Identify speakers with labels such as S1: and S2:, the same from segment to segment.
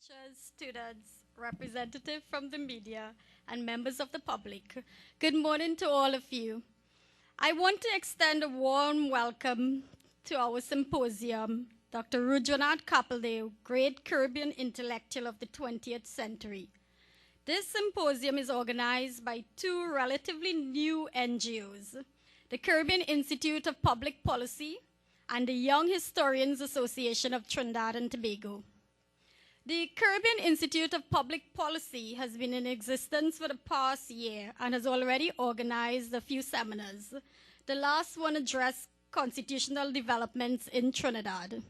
S1: teachers, students, representatives from the media, and members of the public. Good morning to all of you. I want to extend a warm welcome to our symposium, Dr. Rudranath Capildeo, Great Caribbean Intellectual of the 20th Century. This symposium is organized by two relatively new NGOs, the Caribbean Institute of Public Policy and the Young Historians Association of Trinidad and Tobago. The Caribbean Institute of Public Policy has been in existence for the past year and has already organized a few seminars. The last one addressed constitutional developments in Trinidad.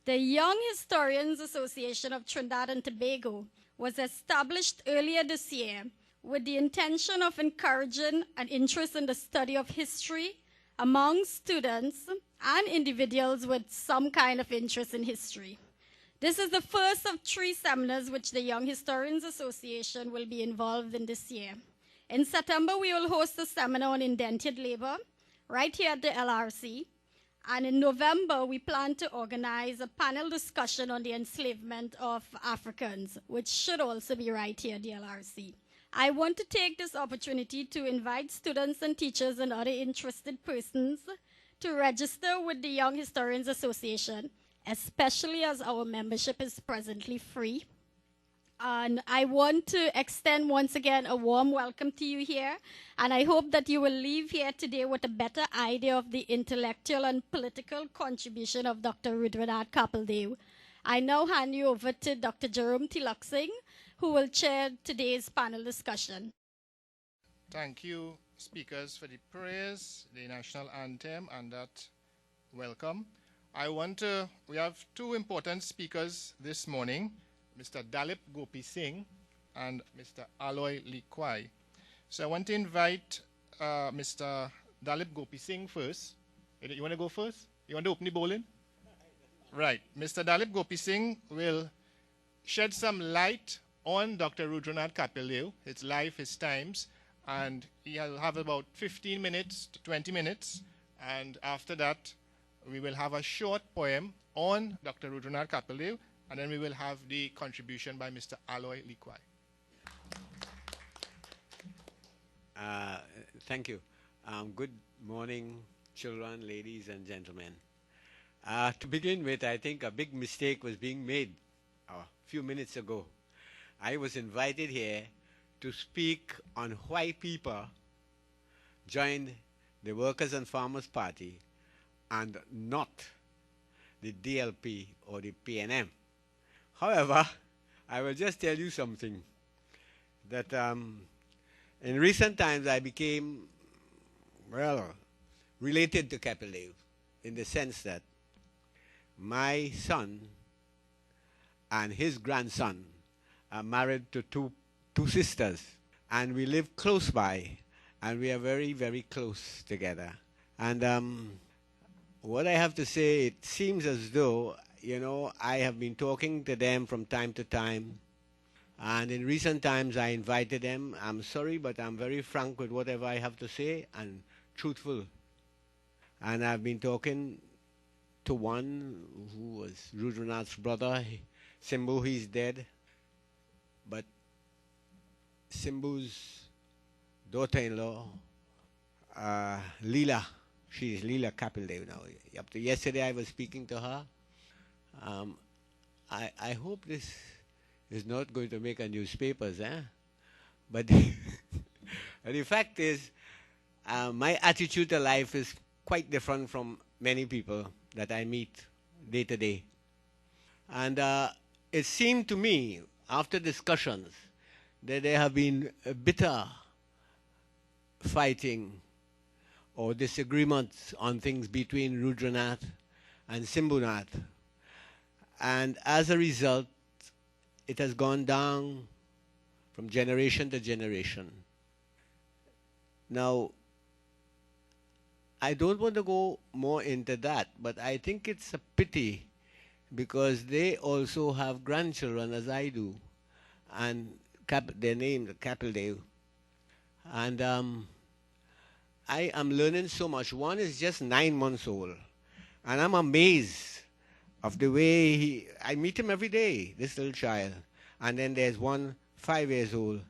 S1: The Young Historians Association of Trinidad and Tobago was established earlier this year with the intention of encouraging an interest in the study of history among students and individuals with some kind of interest in history. This is the first of 3 seminars which the Young Historians Association will be involved in this year. In September, we will host a seminar on indentured labor right here at the LRC. And in November, we plan to organize a panel discussion on the enslavement of Africans, which should also be right here at the LRC. I want to take this opportunity to invite students and teachers and other interested persons to register with the Young Historians Association, especially as our membership is presently free. And I want to extend once again a warm welcome to you here. And I hope that you will leave here today with a better idea of the intellectual and political contribution of Dr. Rudranath Capildeo. I now hand you over to Dr. Jerome Teelucksingh, who will chair today's panel discussion.
S2: Thank you, speakers, for the prayers, the national anthem, and that welcome. We have 2 important speakers this morning, Mr. Dalip Gopi Singh and Mr. Aloy Likwai. So I want to invite Mr. Dalip Gopi Singh first. You want to go first? You want to open the bowling? Right. Mr. Dalip Gopi Singh will shed some light on Dr. Rudranath Capildeo, his life, his times, and he'll have about 15 minutes to 20 minutes. And after that, we will have a short poem on Dr. Rudranath Capildeo, and then we will have the contribution by Mr. Aloy Likwai.
S3: Thank you. Good morning, children, ladies, and gentlemen. To begin with, I think a big mistake was being made a few minutes ago. I was invited here to speak on why people joined the Workers' and Farmers' Party and not the DLP or the PNM. However, I will just tell you something, that in recent times I became, related to Capildeo in the sense that my son and his grandson are married to two sisters, and we live close by, and we are very, very close together. And what I have to say, it seems as though, I have been talking to them from time to time. And in recent times, I invited them. I'm sorry, but I'm very frank with whatever I have to say and truthful. And I've been talking to one who was Rudranath's brother, Simbu. He's dead. But Simbu's daughter-in-law, Leela, she's Leela Capildeo now. Up to yesterday, I was speaking to her. I hope this is not going to make a newspapers, eh? But the fact is, my attitude to life is quite different from many people that I meet day to day. And it seemed to me, after discussions, that there have been a bitter fighting or disagreements on things between Rudranath and Simbunath. And as a result, it has gone down from generation to generation. Now, I don't want to go more into that, but I think it's a pity because they also have grandchildren, as I do, and their names are Capildeo. And I am learning so much. One is just 9 months old, and I'm amazed of the way I meet him every day, this little child. And then there's one 5 years old.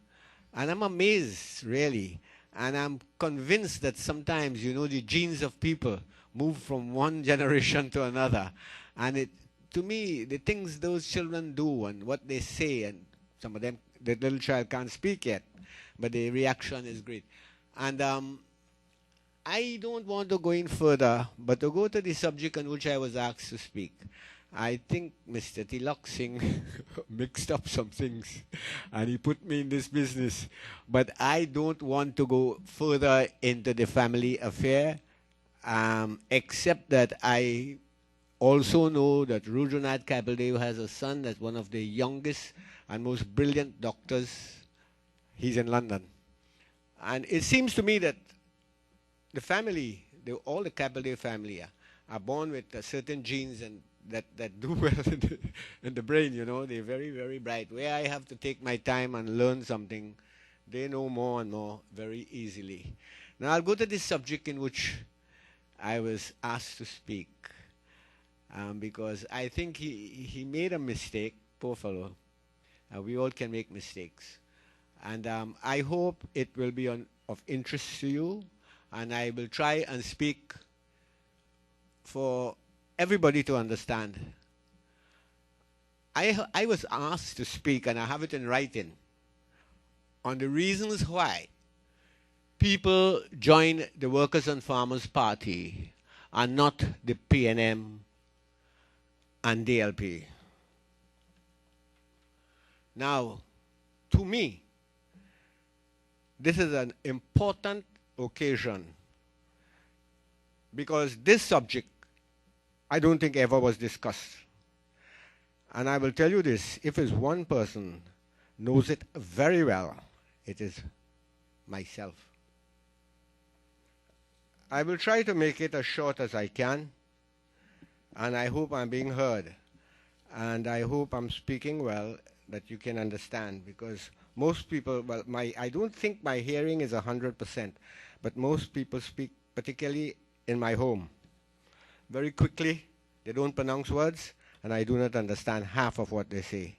S3: And I'm amazed, really. And I'm convinced that sometimes, the genes of people move from one generation to another. And to me, the things those children do and what they say, and some of them, the little child can't speak yet, but the reaction is great. And I don't want to go in further, but to go to the subject on which I was asked to speak. I think Mr. Teelucksingh mixed up some things and he put me in this business. But I don't want to go further into the family affair, except that I also know that Rudranath Capildeo has a son that's one of the youngest and most brilliant doctors. He's in London. And it seems to me that the family, all the Capildeo family are born with certain genes and that do well in the brain, They're very, very bright. Where I have to take my time and learn something, they know more and more very easily. Now I'll go to this subject in which I was asked to speak, because I think he made a mistake, poor fellow. We all can make mistakes. And I hope it will be of interest to you, and I will try and speak for everybody to understand. I was asked to speak, and I have it in writing, on the reasons why people join the Workers' and Farmers' Party and not the PNM and DLP. Now, to me, this is an important occasion because this subject I don't think ever was discussed. And I will tell you this, if there's one person knows it very well, it is myself. I will try to make it as short as I can, and I hope I'm being heard. And I hope I'm speaking well, that you can understand, because most people, well, I don't think my hearing is 100%, but most people speak, particularly in my home, very quickly. They don't pronounce words, and I do not understand half of what they say.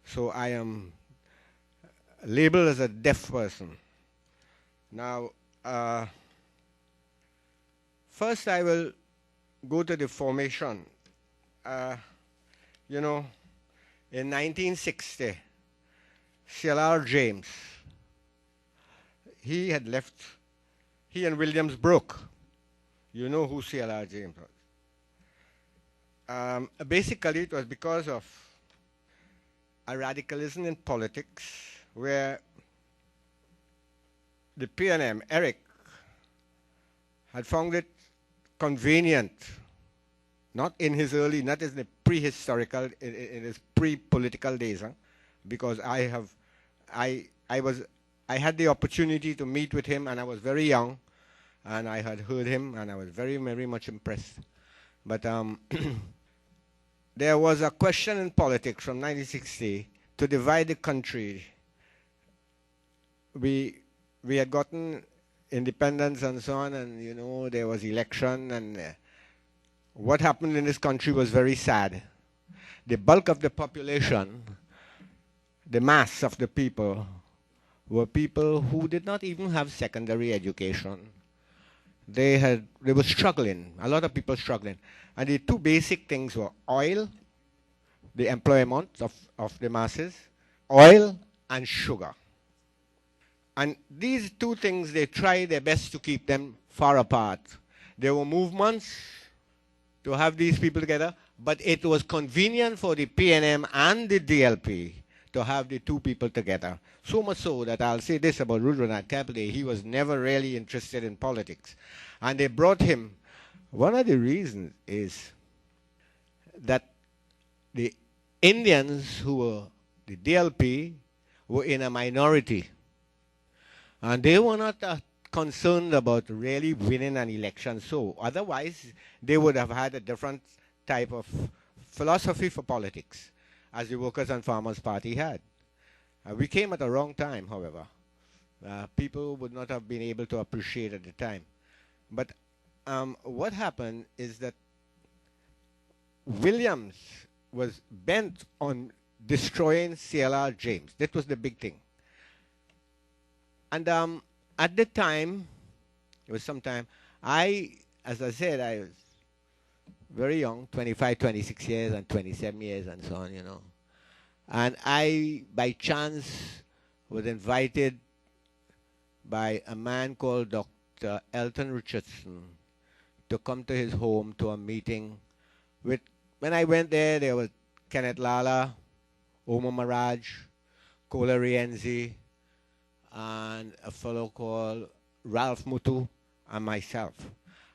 S3: So I am labeled as a deaf person. Now, first I will go to the formation. In 1960, C.L.R. James, he had left, he and Williams broke. You know who C.L.R. James was. Basically, it was because of a radicalism in politics where the PNM, Eric, had found it convenient, not in his prehistorical, in his pre-political days, because I had the opportunity to meet with him, and I was very young, and I had heard him, and I was very, very much impressed. But there was a question in politics from 1960 to divide the country. We had gotten independence and so on, and there was election, and what happened in this country was very sad. The bulk of the population, the mass of the people, were people who did not even have secondary education. They were struggling, a lot of people struggling. And the two basic things were oil, the employment of the masses, oil and sugar. And these two things, they tried their best to keep them far apart. There were movements to have these people together, but it was convenient for the PNM and the DLP to have the two people together. So much so that I'll say this about Rudranath Capildeo, he was never really interested in politics. And they brought him. One of the reasons is that the Indians who were the DLP were in a minority. And they were not concerned about really winning an election. So otherwise, they would have had a different type of philosophy for politics, as the Workers' and Farmers' Party had. We came at the wrong time, however. People would not have been able to appreciate at the time. But what happened is that Williams was bent on destroying CLR James. That was the big thing. And at the time, it was sometime, as I said, I was very young, 25, 26 years and 27 years and so on, And I, by chance, was invited by a man called Dr. Elton Richardson to come to his home to a meeting with, when I went there was Kenneth Lala, Omar Maraj, Kola Rienzi, and a fellow called Ralph Mutu, and myself.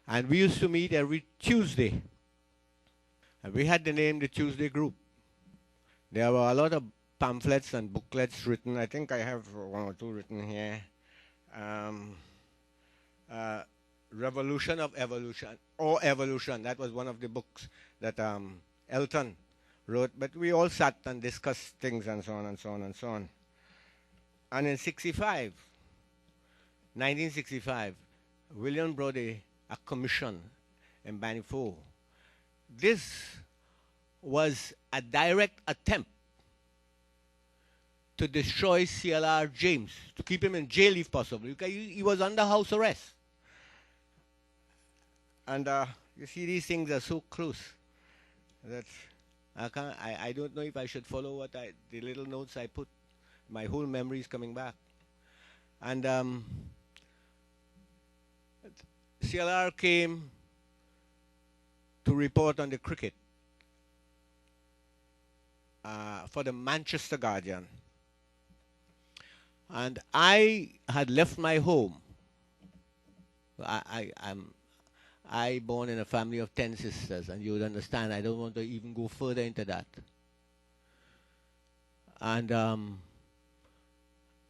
S3: And we used to meet every Tuesday. And we had the name the Tuesday Group. There were a lot of pamphlets and booklets written. I think I have one or two written here. Revolution of Evolution, or Evolution. That was one of the books that Elton wrote. But we all sat and discussed things and so on and so on and so on. And in 1965, William brought a commission in Banifo. This was a direct attempt to destroy CLR James, to keep him in jail if possible, because he was under house arrest. And you see, these things are so close that I don't know if I should follow the little notes I put. My whole memory is coming back. And CLR came to report on the cricket for the Manchester Guardian. And I had left my home. I born in a family of 10 sisters, and you would understand I don't want to even go further into that. And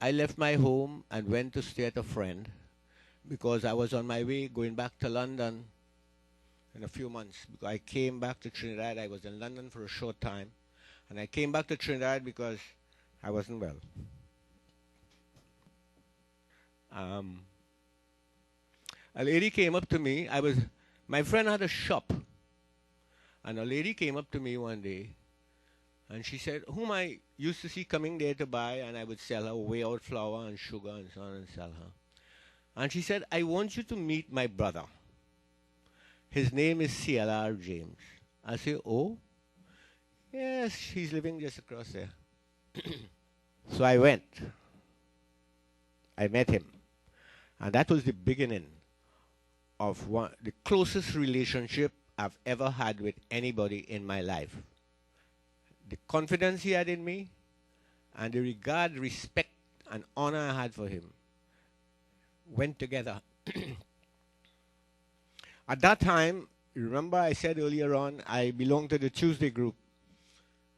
S3: I left my home and went to stay at a friend because I was on my way going back to London in a few months. Because I came back to Trinidad. I was in London for a short time. And I came back to Trinidad because I wasn't well. A lady came up to me. My friend had a shop. And a lady came up to me one day. And she said, whom I used to see coming there to buy, and I would sell her, weigh out flour and sugar and so on and sell her. And she said, I want you to meet my brother. His name is CLR James. I said, oh? Yes, he's living just across there. So I went. I met him. And that was the beginning of the closest relationship I've ever had with anybody in my life. The confidence he had in me, and the regard, respect, and honor I had for him went together. At that time, remember I said earlier on, I belonged to the Tuesday group,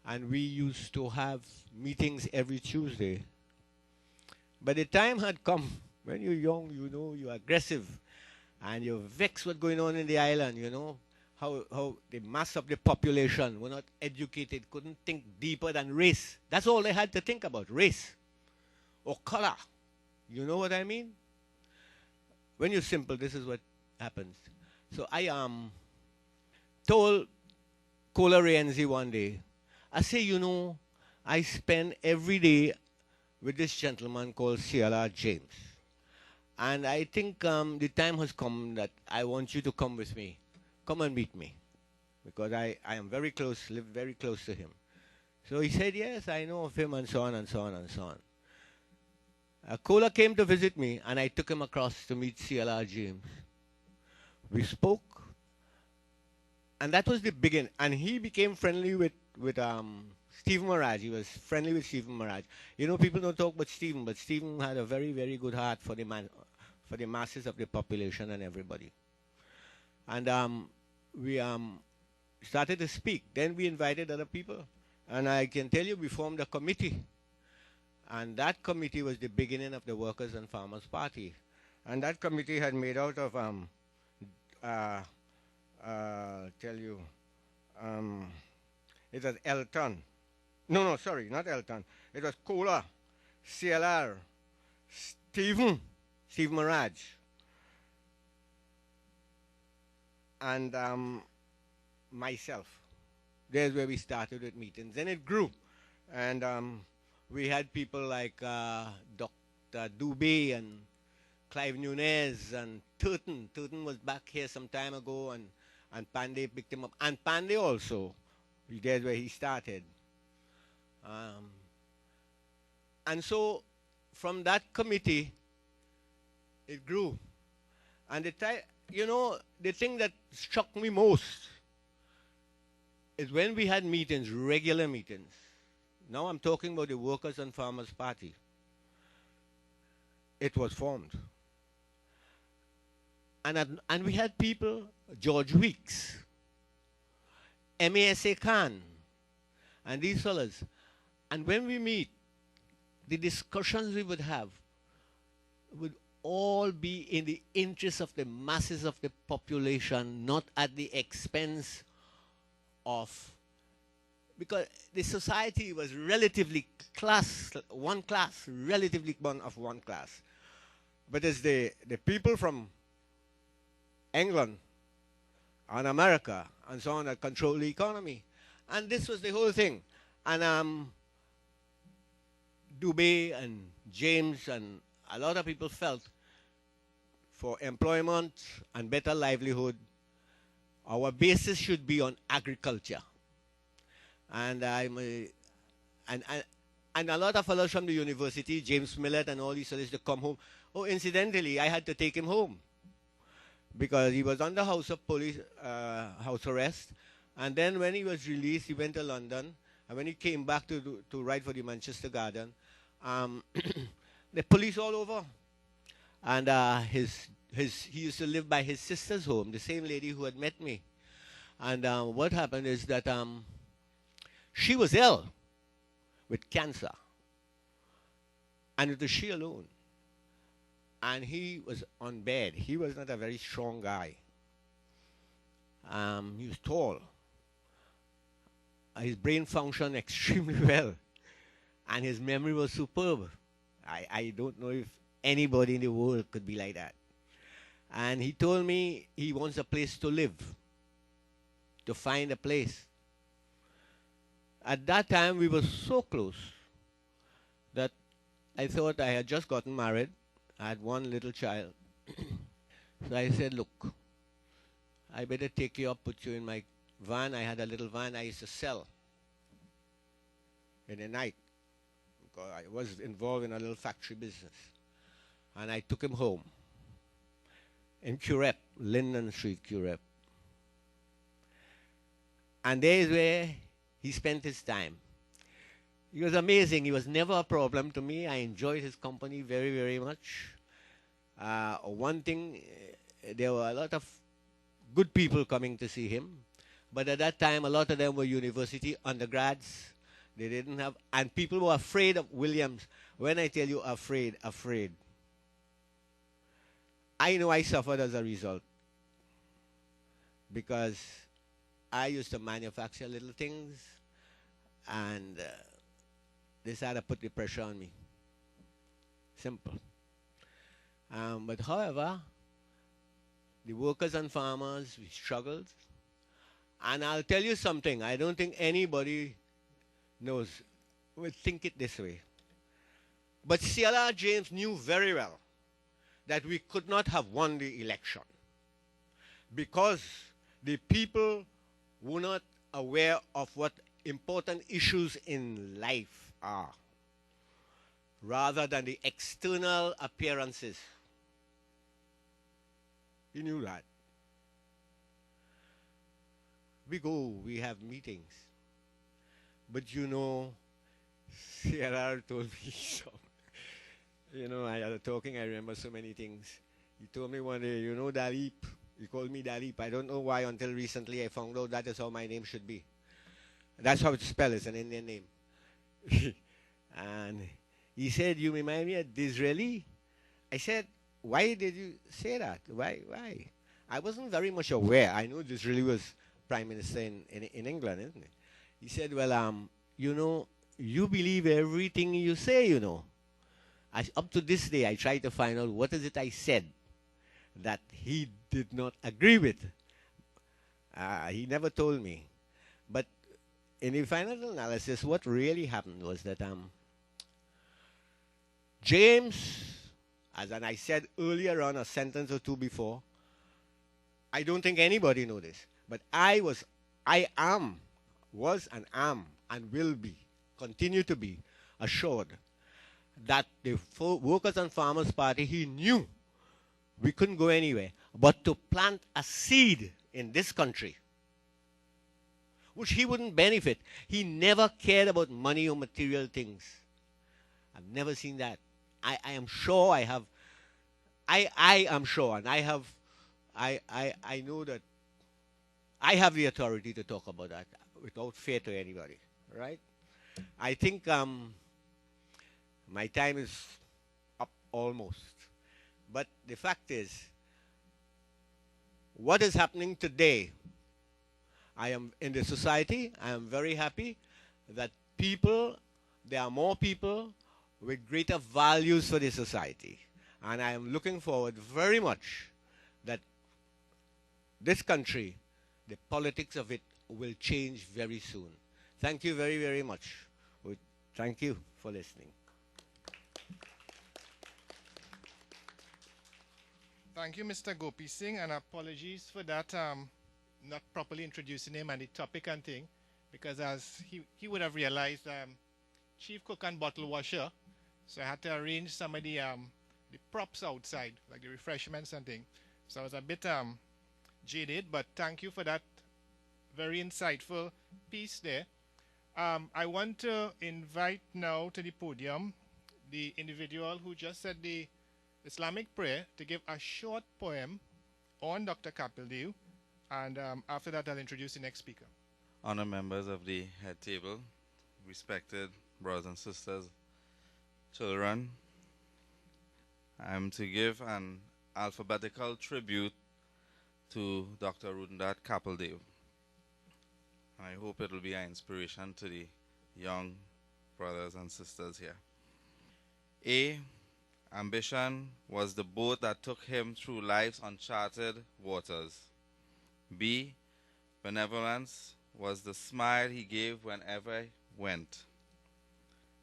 S3: and we used to have meetings every Tuesday. But the time had come, when you're young, you're aggressive, and you're vexed what's going on in the island, how the mass of the population were not educated, couldn't think deeper than race. That's all they had to think about, race or color. You know what I mean? When you're simple, this is what happens. So I told Kola Rienzi one day, I say, I spend every day with this gentleman called CLR James. And I think the time has come that I want you to come with me. Come and meet me, because I am very close, live very close to him. So he said, yes, I know of him, and so on, and so on, and so on. Kola came to visit me, and I took him across to meet CLR James. We spoke, and that was the beginning. And he became friendly with Stephen Maraj. He was friendly with Stephen Maraj. People don't talk about Stephen, but Stephen had a very, very good heart for the masses of the population and everybody. And we started to speak. Then we invited other people. And I can tell you, we formed a committee. And that committee was the beginning of the Workers' and Farmers' Party. And that committee had made out of, it was Elton. No, sorry, not Elton. It was Kola, CLR, Steve Maraj, and myself. There's where we started with meetings. And it grew. And we had people like Dr. Dubé and Clive Nunez and Turton. Turton was back here some time ago, and Pandey picked him up. And Pandey also, there's where he started. And so from that committee, it grew. And the thing that struck me most is when we had meetings, regular meetings. Now I'm talking about the Workers' and Farmers' Party. It was formed. And we had people, George Weeks, M.A.S.A. Khan, and these fellas. And when we meet, the discussions we would have would all be in the interest of the masses of the population, not at the expense of, because the society was relatively one class, relatively of one class. But it's the people from England and America and so on that control the economy. And this was the whole thing. And Dubé and James and a lot of people felt for employment and better livelihood, our basis should be on agriculture. And and a lot of fellows from the university, James Millett and all these fellows, to come home. Oh, incidentally, I had to take him home because he was under house arrest. And then when he was released, he went to London. And when he came back to write for the Manchester Garden, the police all over. And he used to live by his sister's home, the same lady who had met me. And what happened is that she was ill with cancer. And it was she alone. And he was on bed. He was not a very strong guy. He was tall. His brain functioned extremely well. And his memory was superb. I don't know if anybody in the world could be like that. And he told me he wants a place to live, to find a place. At that time, we were so close that I thought I had just gotten married. I had one little child. So I said, look, I better take you up, put you in my van. I had a little van I used to sell in the night because I was involved in a little factory business. And I took him home in Curep, Linden Street, Curep. And there is where he spent his time. He was amazing. He was never a problem to me. I enjoyed his company very, very much. One thing, there were a lot of good people coming to see him. But at that time, a lot of them were university undergrads. They didn't have, and people were afraid of Williams. When I tell you afraid, afraid. I know I suffered as a result. Because I used to manufacture little things, and they started to put the pressure on me. Simple. But however, the workers and farmers, we struggled. And I'll tell you something, I don't think anybody knows, will think it this way. But C.L.R. James knew very well that we could not have won the election because the people were not aware of what important issues in life are, rather than the external appearances. He knew that. We have meetings. But you know, C.L.R. told me something. You know, I was talking, I remember so many things. He told me one day, you know Dalip? He called me Dalip. I don't know why until recently I found out that is how my name should be. That's how it's spelled. It's an Indian name. And he said, you remind me of Disraeli? I said, why did you say that? Why? I wasn't very much aware. I knew Disraeli was Prime Minister in England, isn't it? He said, well, you know, you believe everything you say, you know. Up to this day, I try to find out what is it I said that he did not agree with. He never told me. But in the final analysis, what really happened was that James, as and I said earlier on a sentence or two before, I don't think anybody knows this, but I am, was and am, and will be, continue to be assured that the Workers and Farmers Party, he knew we couldn't go anywhere but to plant a seed in this country, which he wouldn't benefit. He never cared about money or material things. I've never seen that. I am sure I have. I am sure, and I know that I have the authority to talk about that without fear to anybody, right? I think my time is up almost. But the fact is, what is happening today, I am in the society, I am very happy that there are more people with greater values for the society. And I am looking forward very much that this country, the politics of it, will change very soon. Thank you very, very much. Thank you for listening.
S2: Thank you, Mr. Gopi Singh, and apologies for that, not properly introducing him and the topic and thing, because as he would have realized, chief cook and bottle washer, so I had to arrange some of the props outside, like the refreshments and thing. So I was a bit jaded, but thank you for that very insightful piece there. I want to invite now to the podium the individual who just said the Islamic prayer to give a short poem on Dr. Capildeo, and after that I'll introduce the next speaker.
S4: Honored members of the head table, respected brothers and sisters, children, I'm to give an alphabetical tribute to Dr. Rudranath Capildeo. I hope it will be an inspiration to the young brothers and sisters here. A. Ambition was the boat that took him through life's uncharted waters. B. Benevolence was the smile he gave whenever he went.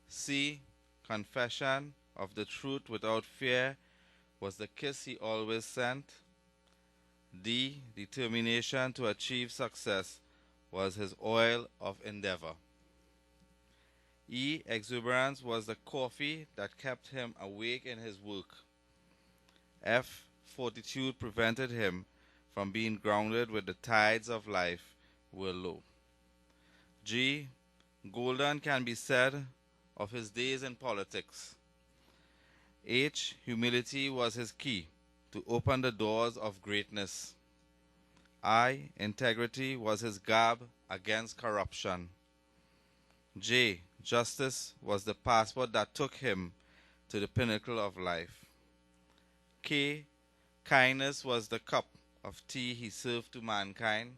S4: C. Confession of the truth without fear was the kiss he always sent. D. Determination to achieve success was his oil of endeavor. E. Exuberance was the coffee that kept him awake in his work. F. Fortitude prevented him from being grounded when the tides of life were low. G. Golden can be said of his days in politics. H. Humility was his key to open the doors of greatness. I. Integrity was his garb against corruption. J. Justice was the passport that took him to the pinnacle of life. K. Kindness was the cup of tea he served to mankind.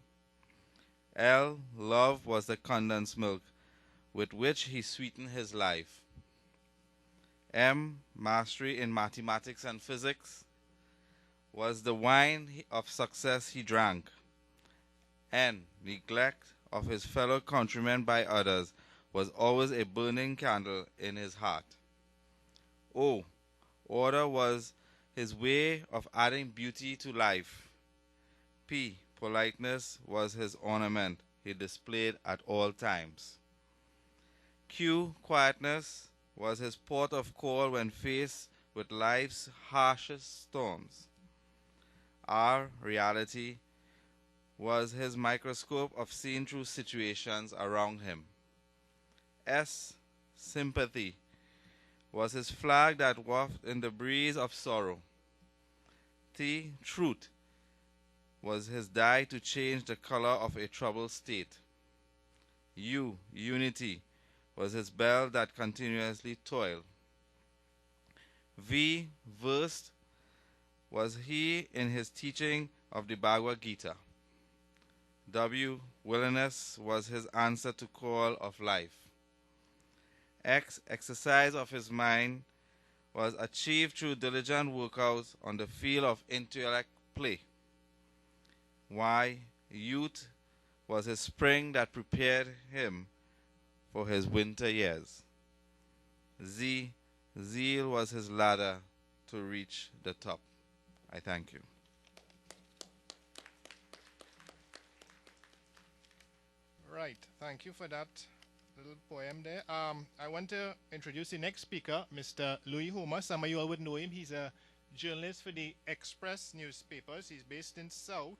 S4: L. Love was the condensed milk with which he sweetened his life. M. Mastery in mathematics and physics was the wine of success he drank. N. Neglect of his fellow countrymen by others was always a burning candle in his heart. O. Order was his way of adding beauty to life. P. Politeness was his ornament he displayed at all times. Q. Quietness was his port of call when faced with life's harshest storms. R. Reality was his microscope of seeing through situations around him. S. Sympathy was his flag that wafted in the breeze of sorrow. T. Truth was his dye to change the color of a troubled state. U. Unity was his bell that continuously toiled. V. Versed was he in his teaching of the Bhagavad Gita. W. Willingness was his answer to call of life. X. Exercise of his mind was achieved through diligent workouts on the field of intellect play. Y. Youth was his spring that prepared him for his winter years. Zeal was his ladder to reach the top. I thank you.
S2: Right, thank you for that little poem there. I want to introduce the next speaker, Mr. Louis Homer. Some of you all would know him. He's a journalist for the Express newspapers. He's based in South,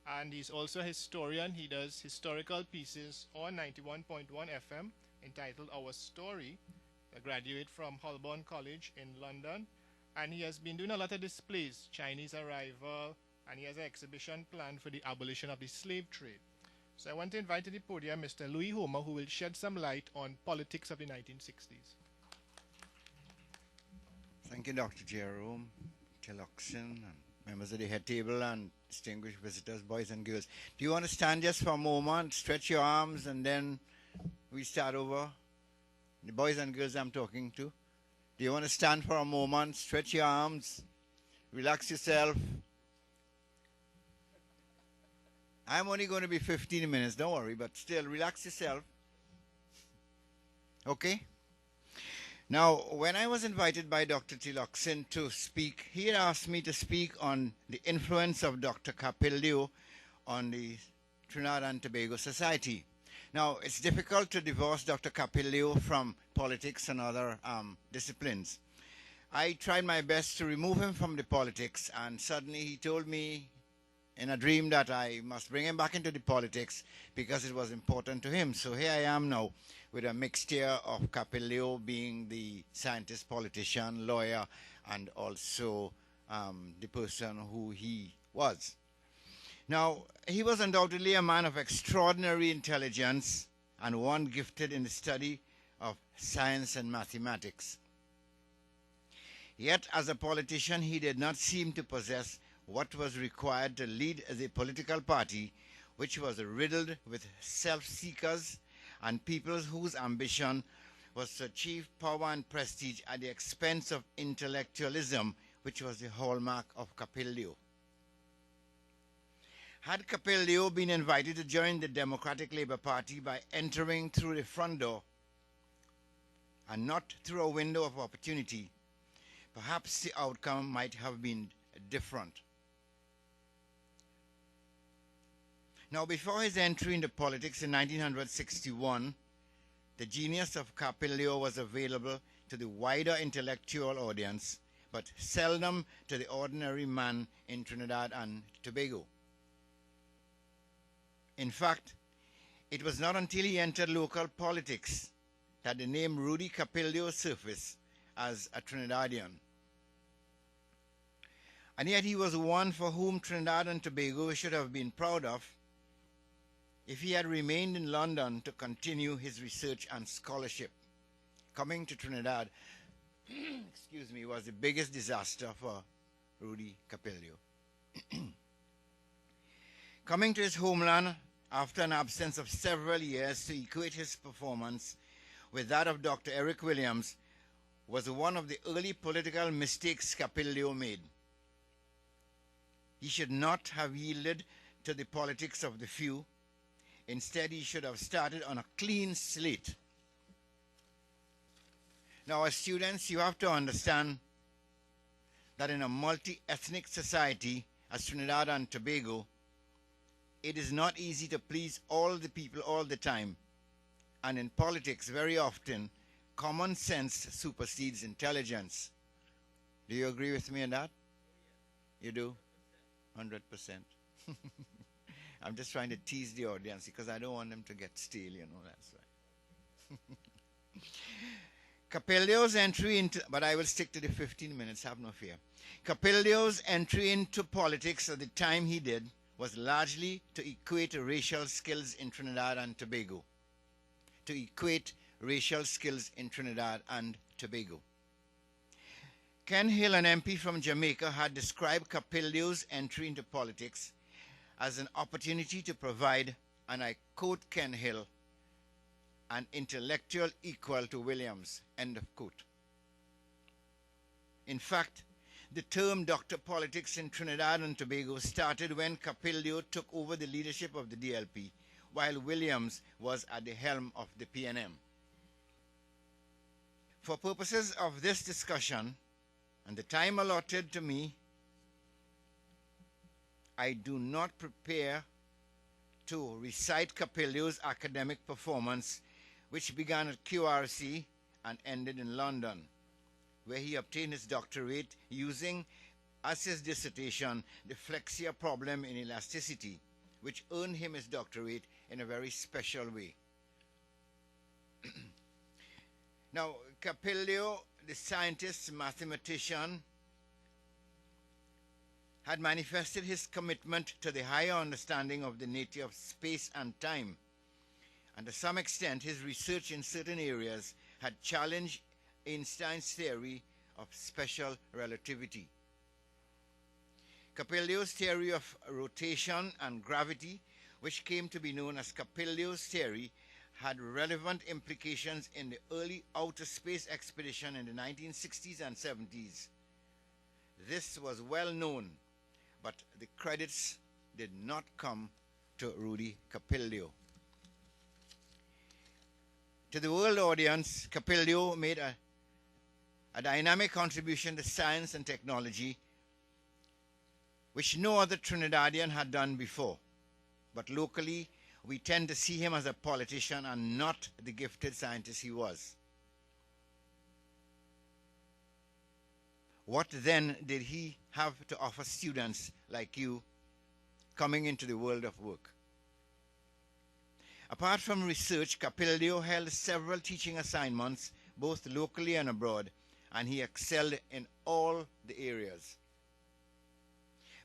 S2: and he's also a historian. He does historical pieces on 91.1 FM entitled Our Story, a graduate from Holborn College in London. And he has been doing a lot of displays, Chinese arrival, and he has an exhibition planned for the abolition of the slave trade. So I want to invite to the podium Mr. Louis Homer, who will shed some light on politics of the 1960s.
S5: Thank you, Dr. Jerome, Teelucksingh, and members of the head table, and distinguished visitors, boys and girls. Do you want to stand just for a moment, stretch your arms, and then we start over? The boys and girls I'm talking to. Do you want to stand for a moment, stretch your arms, relax yourself? I'm only going to be 15 minutes, don't worry, but still, relax yourself. Okay? Now, when I was invited by Dr. Teelucksingh to speak, he had asked me to speak on the influence of Dr. Capildeo on the Trinidad and Tobago Society. Now, it's difficult to divorce Dr. Capildeo from politics and other disciplines. I tried my best to remove him from the politics, and suddenly he told me in a dream that I must bring him back into the politics because it was important to him. So here I am now with a mixture of Capildeo being the scientist, politician, lawyer, and also the person who he was. Now, he was undoubtedly a man of extraordinary intelligence and one gifted in the study of science and mathematics. Yet, as a politician, he did not seem to possess what was required to lead as a political party which was riddled with self-seekers and people whose ambition was to achieve power and prestige at the expense of intellectualism, which was the hallmark of Capildeo. Had Capildeo been invited to join the Democratic Labour Party by entering through the front door and not through a window of opportunity, perhaps the outcome might have been different. Now, before his entry into politics in 1961, the genius of Capildeo was available to the wider intellectual audience, but seldom to the ordinary man in Trinidad and Tobago. In fact, it was not until he entered local politics that the name Rudy Capildeo surfaced as a Trinidadian. And yet he was one for whom Trinidad and Tobago should have been proud of if he had remained in London to continue his research and scholarship. Coming to Trinidad, excuse me, was the biggest disaster for Rudy Capildeo. Coming to his homeland after an absence of several years to equate his performance with that of Dr. Eric Williams was one of the early political mistakes Capildeo made. He should not have yielded to the politics of the few. Instead, he should have started on a clean slate. Now, as students, you have to understand that in a multi-ethnic society as Trinidad and Tobago, it is not easy to please all the people all the time. And in politics, very often, common sense supersedes intelligence. Do you agree with me on that? You do? 100%. I'm just trying to tease the audience because I don't want them to get stale, you know, that's right. Capildeo's entry into, but I will stick to the 15 minutes, have no fear. Capildeo's entry into politics at the time he did was largely to equate racial skills in Trinidad and Tobago. To equate racial skills in Trinidad and Tobago. Ken Hill, an MP from Jamaica, had described Capildeo's entry into politics as an opportunity to provide, and I quote Ken Hill, an intellectual equal to Williams, end of quote. In fact, the term Dr. Politics in Trinidad and Tobago started when Capildeo took over the leadership of the DLP, while Williams was at the helm of the PNM. For purposes of this discussion and the time allotted to me, I do not prepare to recite Capildeo's academic performance, which began at QRC and ended in London, where he obtained his doctorate using as his dissertation the flexia problem in elasticity, which earned him his doctorate in a very special way. Now, Capildeo, the scientist, mathematician, had manifested his commitment to the higher understanding of the nature of space and time, and to some extent his research in certain areas had challenged Einstein's theory of special relativity. Capildeo's theory of rotation and gravity, which came to be known as Capildeo's theory, had relevant implications in the early outer space expedition in the 1960s and 70s. This was well known, but the credits did not come to Rudy Capildeo. To the world audience, Capildeo made a dynamic contribution to science and technology, which no other Trinidadian had done before. But locally, we tend to see him as a politician and not the gifted scientist he was. What then did he have to offer students like you coming into the world of work? Apart from research, Capildeo held several teaching assignments, both locally and abroad, and he excelled in all the areas.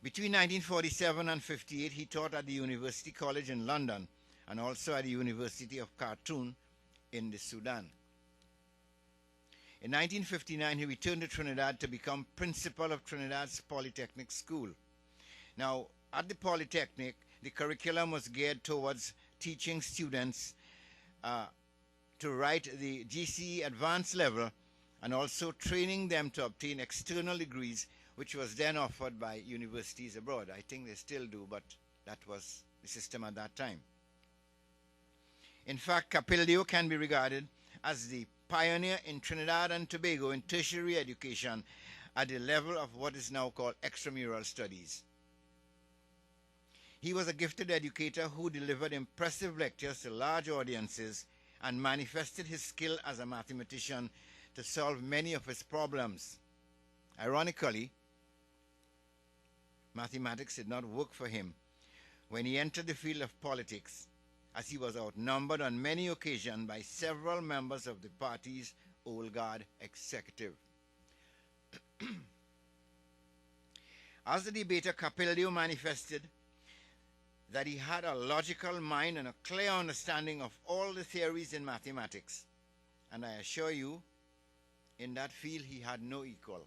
S5: Between 1947 and 58, he taught at the University College in London and also at the University of Khartoum in the Sudan. In 1959, he returned to Trinidad to become principal of Trinidad's Polytechnic School. Now, at the Polytechnic, the curriculum was geared towards teaching students to write the GCE advanced level and also training them to obtain external degrees, which was then offered by universities abroad. I think they still do, but that was the system at that time. In fact, Capildeo can be regarded as the pioneer in Trinidad and Tobago in tertiary education at the level of what is now called extramural studies. He was a gifted educator who delivered impressive lectures to large audiences and manifested his skill as a mathematician to solve many of his problems. Ironically, mathematics did not work for him when he entered the field of politics, as he was outnumbered on many occasions by several members of the party's old guard executive. As the debater, Capildeo manifested that he had a logical mind and a clear understanding of all the theories in mathematics, and I assure you, in that field he had no equal.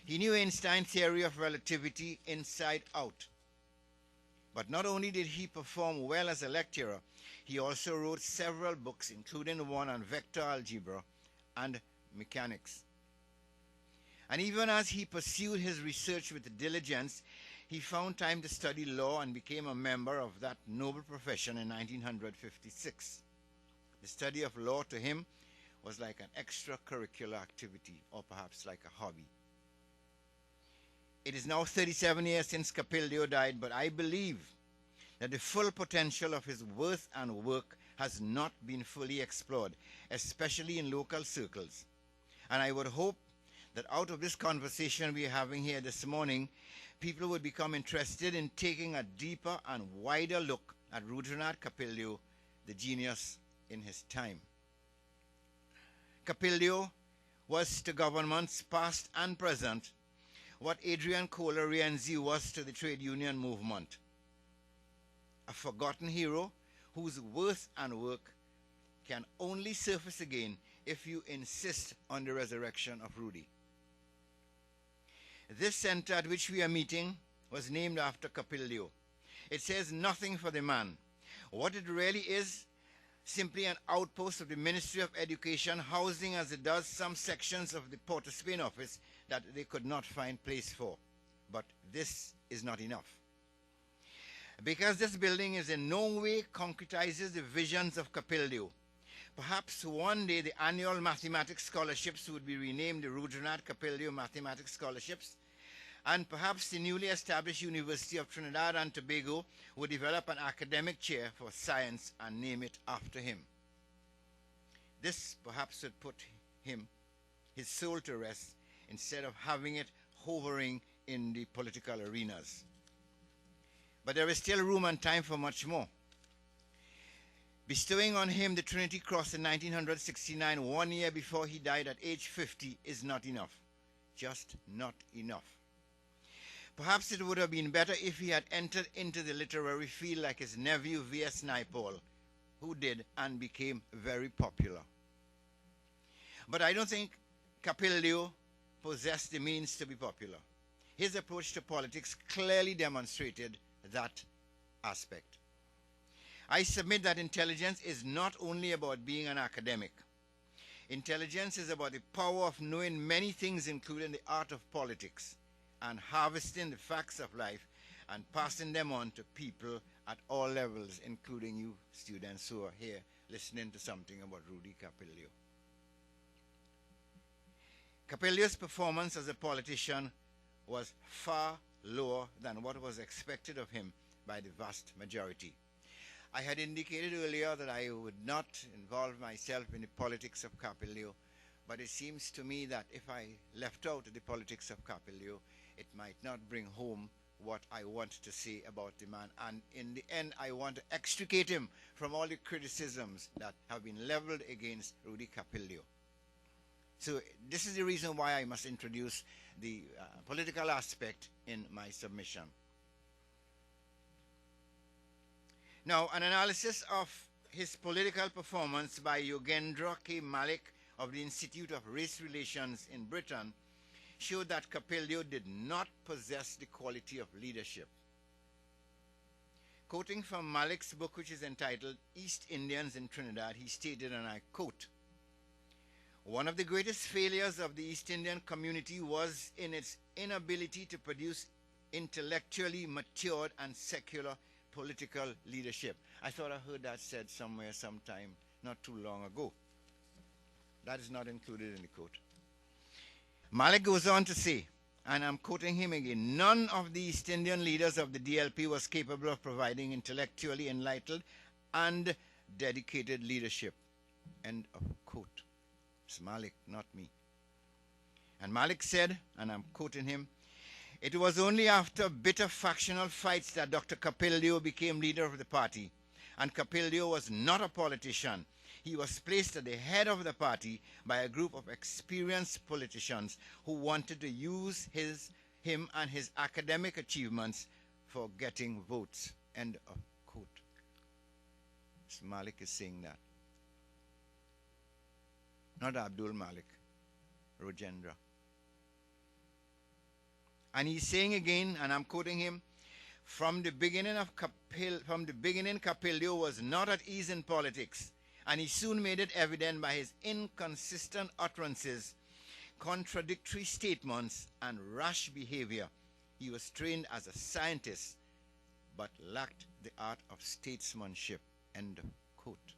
S5: He knew Einstein's theory of relativity inside out. But not only did he perform well as a lecturer, he also wrote several books, including one on vector algebra and mechanics. And even as he pursued his research with diligence, he found time to study law and became a member of that noble profession in 1956. The study of law to him was like an extracurricular activity, or perhaps like a hobby. It is now 37 years since Capildeo died, but I believe that the full potential of his worth and work has not been fully explored, especially in local circles. And I would hope that out of this conversation we are having here this morning, people would become interested in taking a deeper and wider look at Rudranath Capildeo, the genius in his time. Capildeo was to governments past and present what Adrian Cola Rienzi was to the trade union movement. A forgotten hero whose worth and work can only surface again if you insist on the resurrection of Rudy. This center at which we are meeting was named after Capildeo. It says nothing for the man. What it really is, simply an outpost of the Ministry of Education, housing as it does some sections of the Port of Spain office that they could not find place for. But this is not enough. because this building is in no way concretizes the visions of Capildeo. Perhaps one day the annual mathematics scholarships would be renamed the Rudranath Capildeo Mathematics Scholarships, and perhaps the newly established University of Trinidad and Tobago would develop an academic chair for science and name it after him. This perhaps would put his soul to rest, instead of having it hovering in the political arenas. But there is still room and time for much more. Bestowing on him the Trinity Cross in 1969, 1 year before he died at age 50, is not enough. Just not enough. Perhaps it would have been better if he had entered into the literary field like his nephew V.S. Naipaul, who did and became very popular. But I don't think Capildeo possessed the means to be popular. His approach to politics clearly demonstrated that aspect. I submit that intelligence is not only about being an academic. Intelligence is about the power of knowing many things, including the art of politics, and harvesting the facts of life and passing them on to people at all levels, including you students who are here listening to something about Rudy Capildeo. Capildeo's performance as a politician was far lower than what was expected of him by the vast majority. I had indicated earlier that I would not involve myself in the politics of Capildeo, but it seems to me that if I left out the politics of Capildeo, it might not bring home what I want to say about the man. And in the end, I want to extricate him from all the criticisms that have been leveled against Rudy Capildeo. So this is the reason why I must introduce the political aspect in my submission. Now, an analysis of his political performance by Yogendra K. Malik of the Institute of Race Relations in Britain showed that Capildeo did not possess the quality of leadership. Quoting from Malik's book, which is entitled East Indians in Trinidad, he stated, and I quote, "One of the greatest failures of the East Indian community was in its inability to produce intellectually matured and secular political leadership." I thought I heard that said somewhere sometime not too long ago. That is not included in the quote. Malik goes on to say, and I'm quoting him again, "None of the East Indian leaders of the DLP was capable of providing intellectually enlightened and dedicated leadership." End of quote. It's Malik, not me. And Malik said, and I'm quoting him, "It was only after bitter factional fights that Dr. Capildeo became leader of the party. And Capildeo was not a politician. He was placed at the head of the party by a group of experienced politicians who wanted to use him and his academic achievements for getting votes." End of quote. So Malik is saying that. Not Abdul Malik, Rojendra. And he's saying again, and I'm quoting him, from the beginning, Capildeo was not at ease in politics, and he soon made it evident by his inconsistent utterances, contradictory statements, and rash behavior. He was trained as a scientist, but lacked the art of statesmanship. End of quote.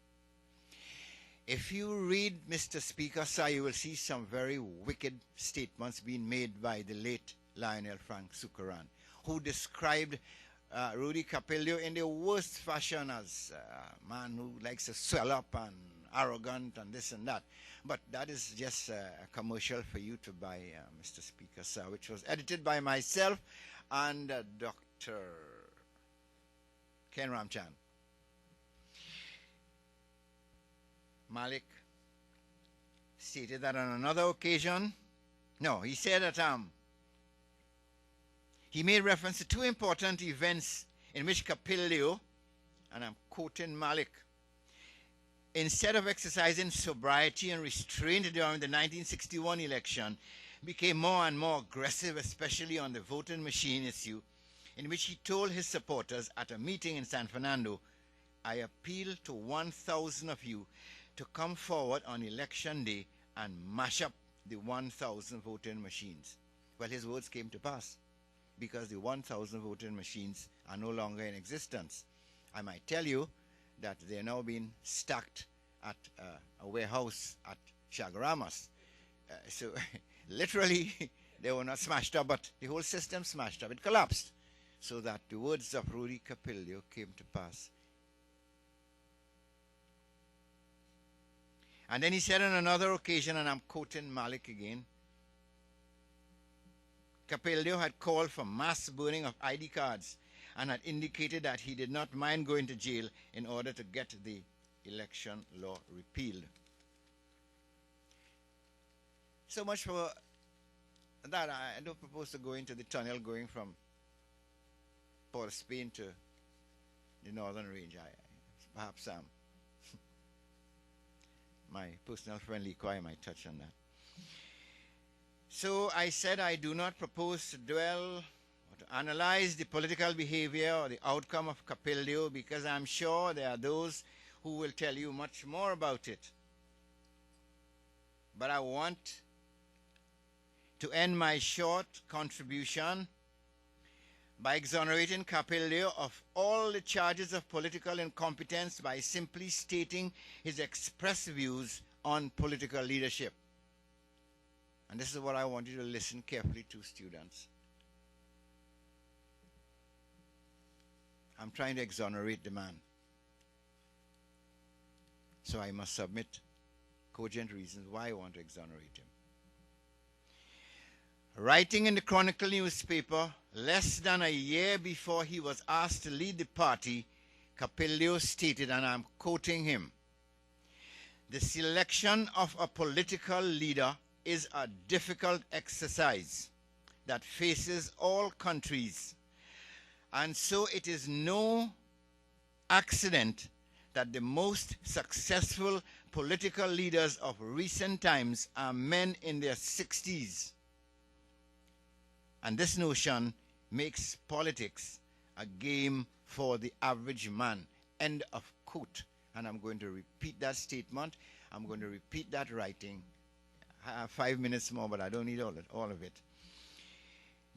S5: If you read Mr. Speaker, sir, you will see some very wicked statements being made by the late Lionel Frank Sukaran, who described Rudy Capildeo in the worst fashion as a man who likes to swell up and arrogant and this and that. But that is just a commercial for you to buy, Mr. Speaker, sir, which was edited by myself and Dr. Ken Ramchan. Malik stated that on another occasion, he said that he made reference to two important events in which Capildeo, and I'm quoting Malik, instead of exercising sobriety and restraint during the 1961 election, became more and more aggressive, especially on the voting machine issue, in which he told his supporters at a meeting in San Fernando, "I appeal to 1,000 of you to come forward on election day and mash up the 1,000 voting machines." Well, his words came to pass, because the 1,000 voting machines are no longer in existence. I might tell you that they're now being stacked at a warehouse at Chaguaramas. So literally, they were not smashed up, but the whole system smashed up. It collapsed. So that the words of Rudy Capildeo came to pass. And then he said on another occasion, and I'm quoting Malik again, Capildeo had called for mass burning of ID cards and had indicated that he did not mind going to jail in order to get the election law repealed. So much for that. I don't propose to go into the tunnel going from Port of Spain to the northern range. Perhaps my personal friend Lee Kwai might touch on that. So I said I do not propose to dwell or to analyze the political behavior or the outcome of Capildeo, because I'm sure there are those who will tell you much more about it. But I want to end my short contribution by exonerating Capildeo of all the charges of political incompetence by simply stating his expressed views on political leadership. And this is what I want you to listen carefully to, students. I'm trying to exonerate the man. So I must submit cogent reasons why I want to exonerate him. Writing in the Chronicle newspaper less than a year before he was asked to lead the party, Capildeo stated, and I'm quoting him, "The selection of a political leader is a difficult exercise that faces all countries, and so it is no accident that the most successful political leaders of recent times are men in their 60s. And this notion makes politics a game for the average man." End of quote. And I'm going to repeat that statement. I'm going to repeat that writing. I have 5 minutes more, but I don't need all of it.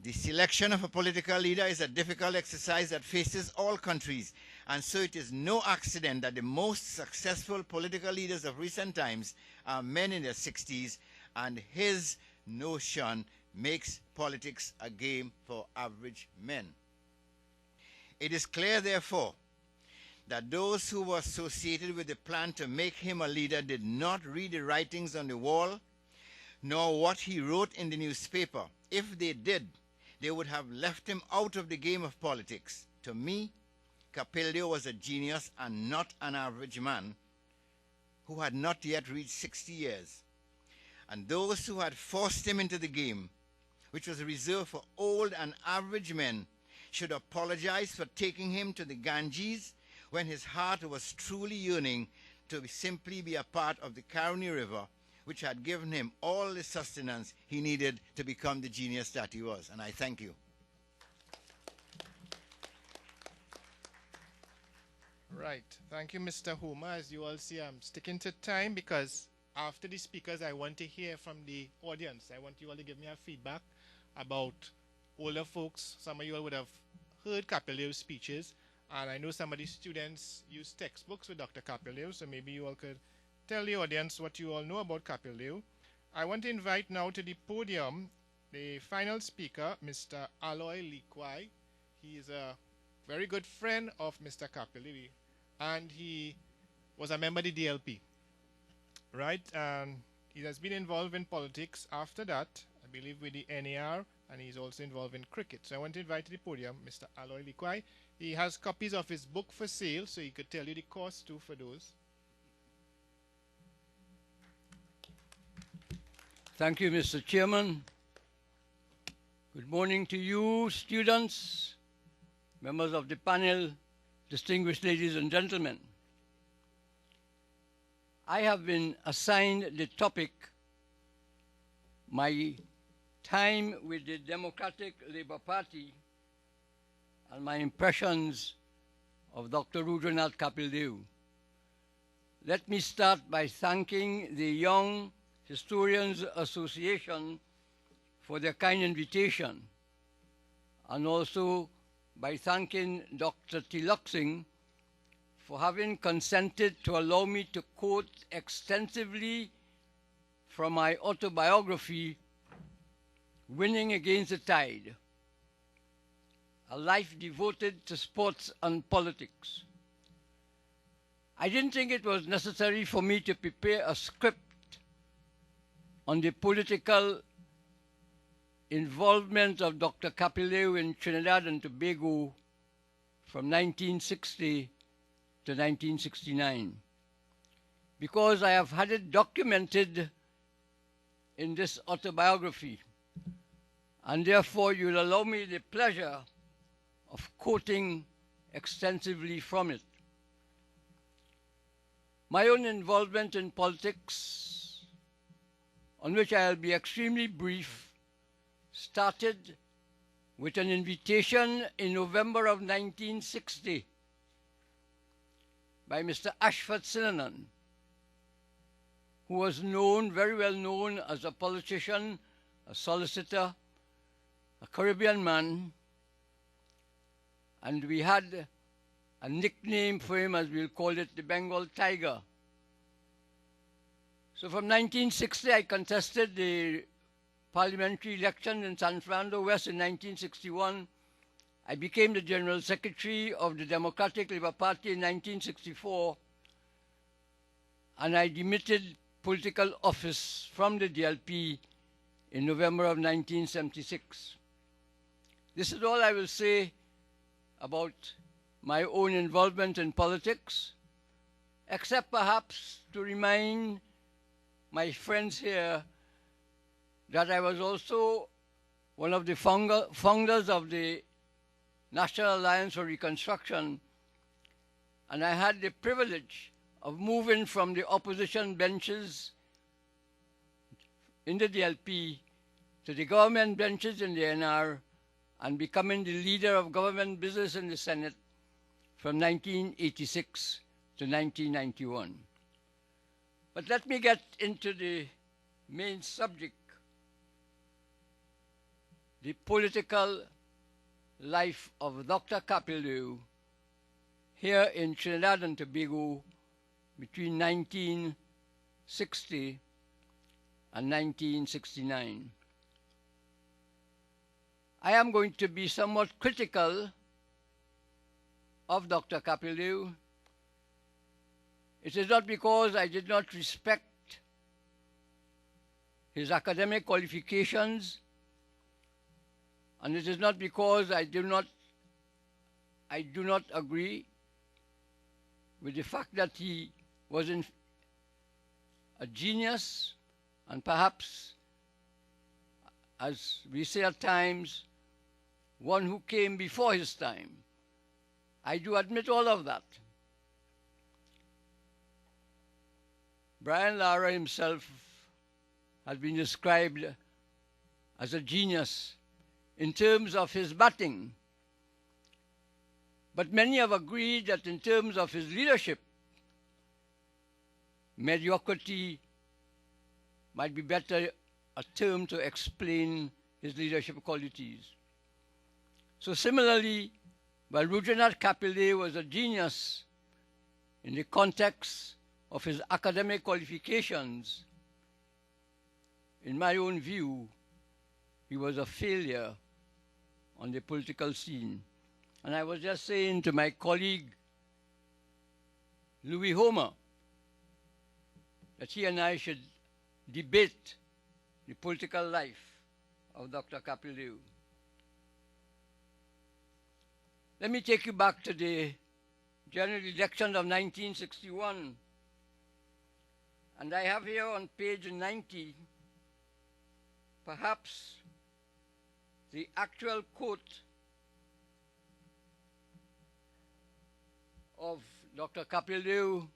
S5: The selection of a political leader is a difficult exercise that faces all countries, and so it is no accident that the most successful political leaders of recent times are men in their 60s, and his notion makes politics a game for average men. It is clear, therefore, that those who were associated with the plan to make him a leader did not read the writings on the wall, nor what he wrote in the newspaper. If they did, they would have left him out of the game of politics. To me, Capildeo was a genius and not an average man who had not yet reached 60 years. And those who had forced him into the game, which was reserved for old and average men, should apologize for taking him to the Ganges when his heart was truly yearning to simply be a part of the Karuni River, which had given him all the sustenance he needed to become the genius that he was. And I thank you.
S2: Right. Thank you, Mr. Homer. As you all see, I'm sticking to time because after the speakers, I want to hear from the audience. I want you all to give me a feedback about older folks. Some of you all would have heard Capildeo's speeches, and I know some of the students use textbooks with Dr. Capildeo, so maybe you all could tell the audience what you all know about Capildeo. I want to invite now to the podium the final speaker, Mr. Aloy Likwai. He is a very good friend of Mr. Capildeo, and he was a member of the DLP, right? And he has been involved in politics after that, I believe with the NAR, and he's also involved in cricket. So I want to invite to the podium Mr. Aloy Likwai. He has copies of his book for sale, so he could tell you the cost too for those.
S6: Thank you, Mr. Chairman. Good morning to you, students, members of the panel, distinguished ladies and gentlemen. I have been assigned the topic, my time with the Democratic Labour Party and my impressions of Dr. Rudranath Capildeo. Let me start by thanking the Young Historians Association for their kind invitation, and also by thanking Dr. Teelucksingh for having consented to allow me to quote extensively from my autobiography, Winning Against the Tide, a life devoted to sports and politics. I didn't think it was necessary for me to prepare a script on the political involvement of Dr. Capildeo in Trinidad and Tobago from 1960 to 1969, because I have had it documented in this autobiography, and therefore you'll allow me the pleasure of quoting extensively from it. My own involvement in politics, on which I'll be extremely brief, started with an invitation in November of 1960 by Mr. Ashford Sinanan, who was known, very well known as a politician, a solicitor, a Caribbean man, and we had a nickname for him, as we'll call it, the Bengal Tiger. So from 1960, I contested the parliamentary election in San Fernando West in 1961. I became the General Secretary of the Democratic Labour Party in 1964, and I demitted political office from the DLP in November of 1976. This is all I will say about my own involvement in politics, except perhaps to remind my friends here that I was also one of the founders of the National Alliance for Reconstruction, and I had the privilege of moving from the opposition benches in the DLP to the government benches in the NR and becoming the leader of government business in the Senate from 1986 to 1991. But let me get into the main subject, the political life of Dr. Capildeo here in Trinidad and Tobago between 1960 and 1969. I am going to be somewhat critical of Dr. Capildeo. It is not because I did not respect his academic qualifications, and it is not because I do not agree with the fact that he was a genius, and perhaps, as we say at times, one who came before his time. I do admit all of that. Brian Lara himself has been described as a genius in terms of his batting. But many have agreed that in terms of his leadership, mediocrity might be better a term to explain his leadership qualities. So similarly, while Rudranath Capildeo was a genius in the context of his academic qualifications, in my own view, he was a failure on the political scene. And I was just saying to my colleague, Louis Homer, that he and I should debate the political life of Dr. Capildeo. Let me take you back to the general election of 1961. And I have here on page 90, perhaps the actual quote of Dr. Capildeo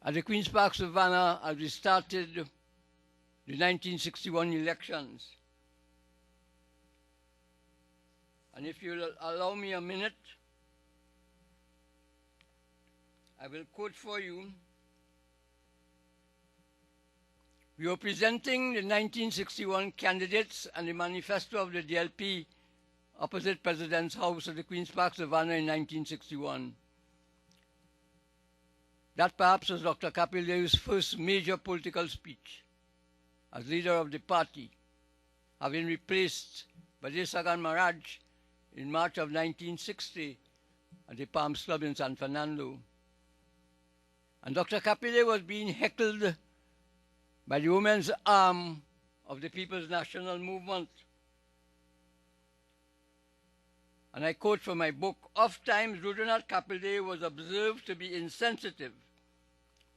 S6: at the Queen's Park Savannah as we started the 1961 elections. And if you'll allow me a minute, I will quote for you. We were presenting the 1961 candidates and the manifesto of the DLP opposite President's House at the Queen's Park, Savannah in 1961. That perhaps was Dr. Capildeo's first major political speech as leader of the party, having replaced Badisagan Maraj in March of 1960 at the Palms Club in San Fernando. And Dr. Capildeo was being heckled by the women's arm of the People's National Movement. And I quote from my book, "Oft-times Rudranath Capildeo was observed to be insensitive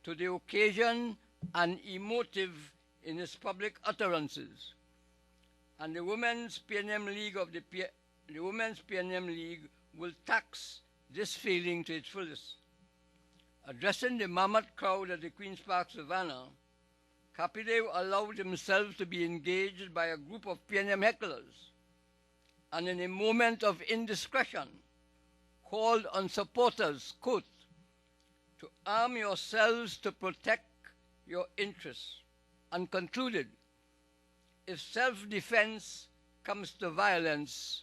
S6: to the occasion and emotive in his public utterances. And the Women's PNM League will tax this feeling to its fullest." Addressing the mammoth crowd at the Queen's Park, Savannah, Capildeo allowed himself to be engaged by a group of PNM hecklers, and in a moment of indiscretion, called on supporters, quote, "to arm yourselves to protect your interests," and concluded, "if self-defense comes to violence,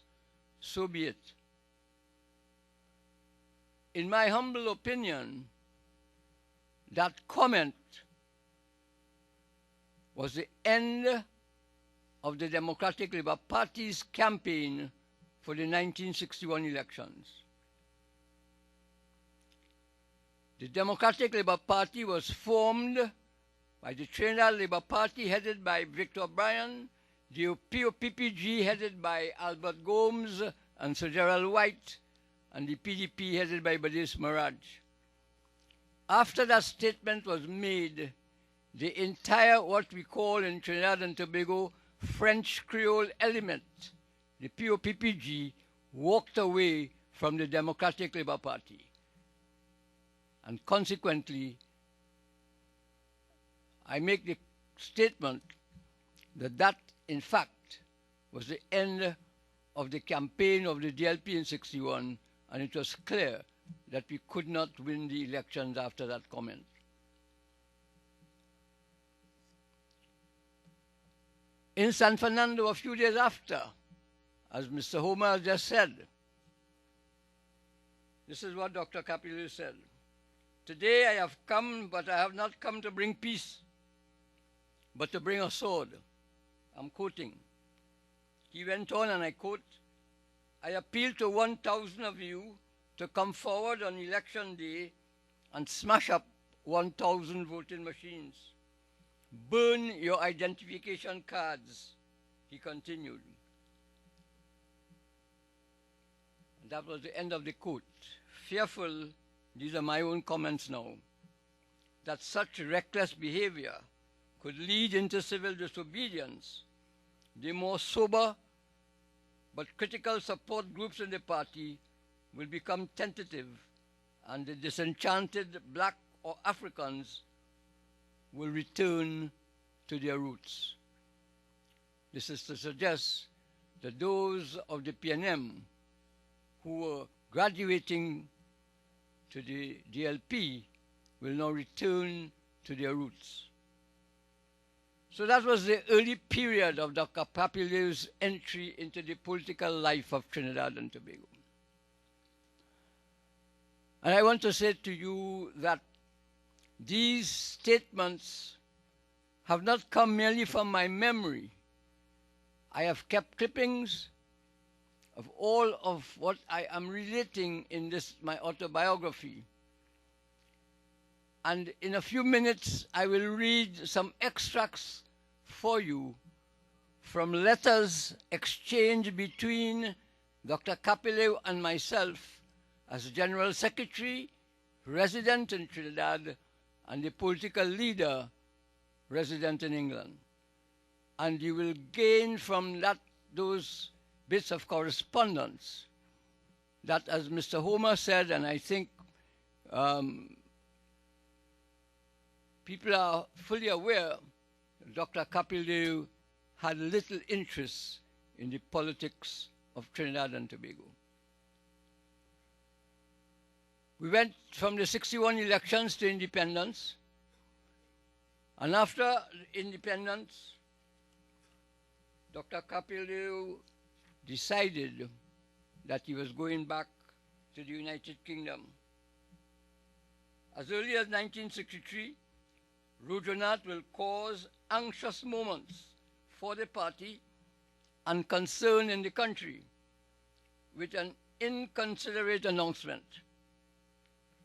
S6: so be it." In my humble opinion, that comment was the end of the Democratic Labour Party's campaign for the 1961 elections. The Democratic Labour Party was formed by the Trinidad Labour Party headed by Victor Bryan, the POPPG headed by Albert Gomes and Sir Gerald White, and the PDP headed by Badis Maraj. After that statement was made, the entire what we call in Trinidad and Tobago French Creole element, the POPPG, walked away from the Democratic Labour Party. And consequently, I make the statement that that, in fact, was the end of the campaign of the DLP in 61, and it was clear that we could not win the elections after that comment. In San Fernando, a few days after, as Mr. Homer just said, this is what Dr. Capildeo said: "Today I have come, but I have not come to bring peace, but to bring a sword." I'm quoting. He went on, and I quote, "I appeal to 1,000 of you to come forward on election day and smash up 1,000 voting machines. Burn your identification cards," he continued. And that was the end of the quote. Fearful, these are my own comments now, that such reckless behavior could lead into civil disobedience, the more sober but critical support groups in the party will become tentative, and the disenchanted black or Africans will return to their roots. This is to suggest that those of the PNM who were graduating to the DLP will now return to their roots. So that was the early period of Dr. Capildeo's entry into the political life of Trinidad and Tobago. And I want to say to you that these statements have not come merely from my memory. I have kept clippings of all of what I am relating in this, my autobiography. And in a few minutes, I will read some extracts for you from letters exchanged between Dr. Capildeo and myself as General Secretary, resident in Trinidad, and the political leader resident in England. And you will gain from that those bits of correspondence that, as Mr. Homer said, and I think people are fully aware, Dr. Capildeo had little interest in the politics of Trinidad and Tobago. We went from the 61 elections to independence, And after independence, Dr. Capildeo decided that he was going back to the United Kingdom. As early as 1963, Rudranath will cause anxious moments for the party and concern in the country with an inconsiderate announcement.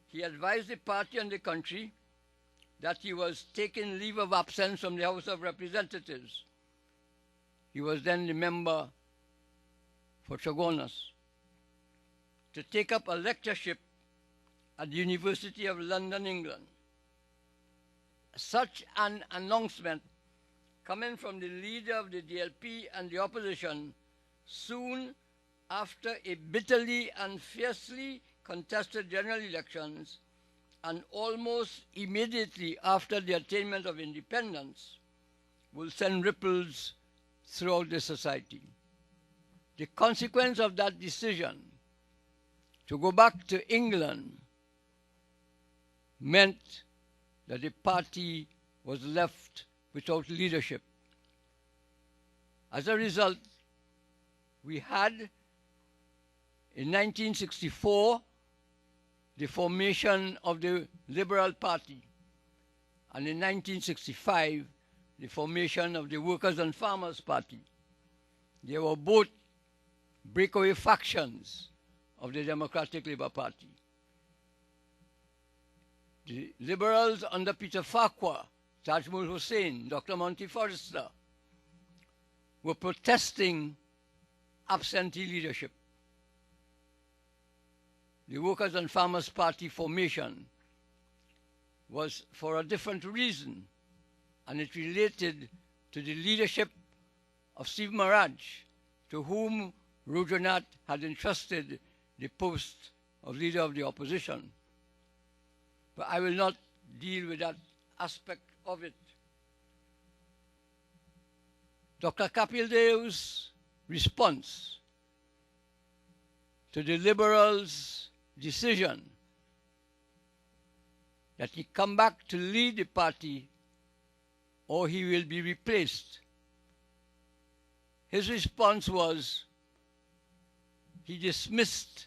S6: He advised the party and the country that he was taking leave of absence from the House of Representatives. He was then the member for Chaguanas, to take up a lectureship at the University of London, England. Such an announcement coming from the leader of the DLP and the opposition soon after a bitterly and fiercely contested general elections and almost immediately after the attainment of independence will send ripples throughout the society. The consequence of that decision to go back to England meant that the party was left without leadership. As a result, we had in 1964 the formation of the Liberal Party, and in 1965 the formation of the Workers' and Farmers' Party. They were both breakaway factions of the Democratic Labour Party. The Liberals under Peter Farquhar, Tajmul Hussain, Dr. Monty Forrester, were protesting absentee leadership. The Workers' and Farmers' Party formation was for a different reason, and it related to the leadership of Steve Maraj, to whom Rudranath had entrusted the post of leader of the opposition. But I will not deal with that aspect of it. Dr. Capildeo's response to the Liberals' decision that he come back to lead the party or he will be replaced. His response was he dismissed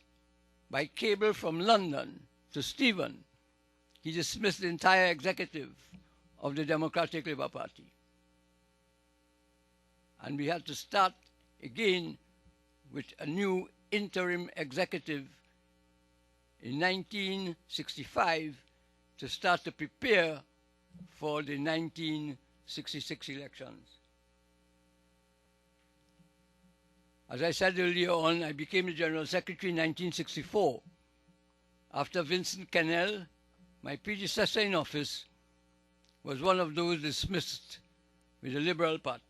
S6: by cable from London to Stephen. He dismissed the entire executive of the Democratic Labour Party. And we had to start again with a new interim executive in 1965 to start to prepare for the 1966 elections. As I said earlier on, I became the General Secretary in 1964. After Vincent Kennell, my predecessor in office, was one of those dismissed with the Liberal Party.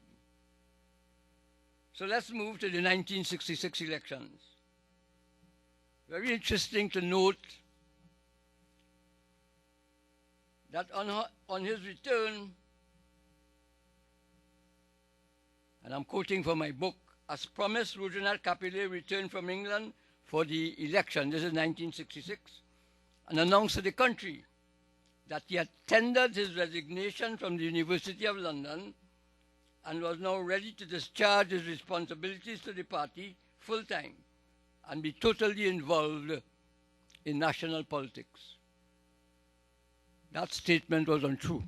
S6: So let's move to the 1966 elections. Very interesting to note that on his return, and I'm quoting from my book, as promised, Rudranath Capildeo returned from England for the election, this is 1966, and announced to the country that he had tendered his resignation from the University of London and was now ready to discharge his responsibilities to the party full-time and be totally involved in national politics. That statement was untrue.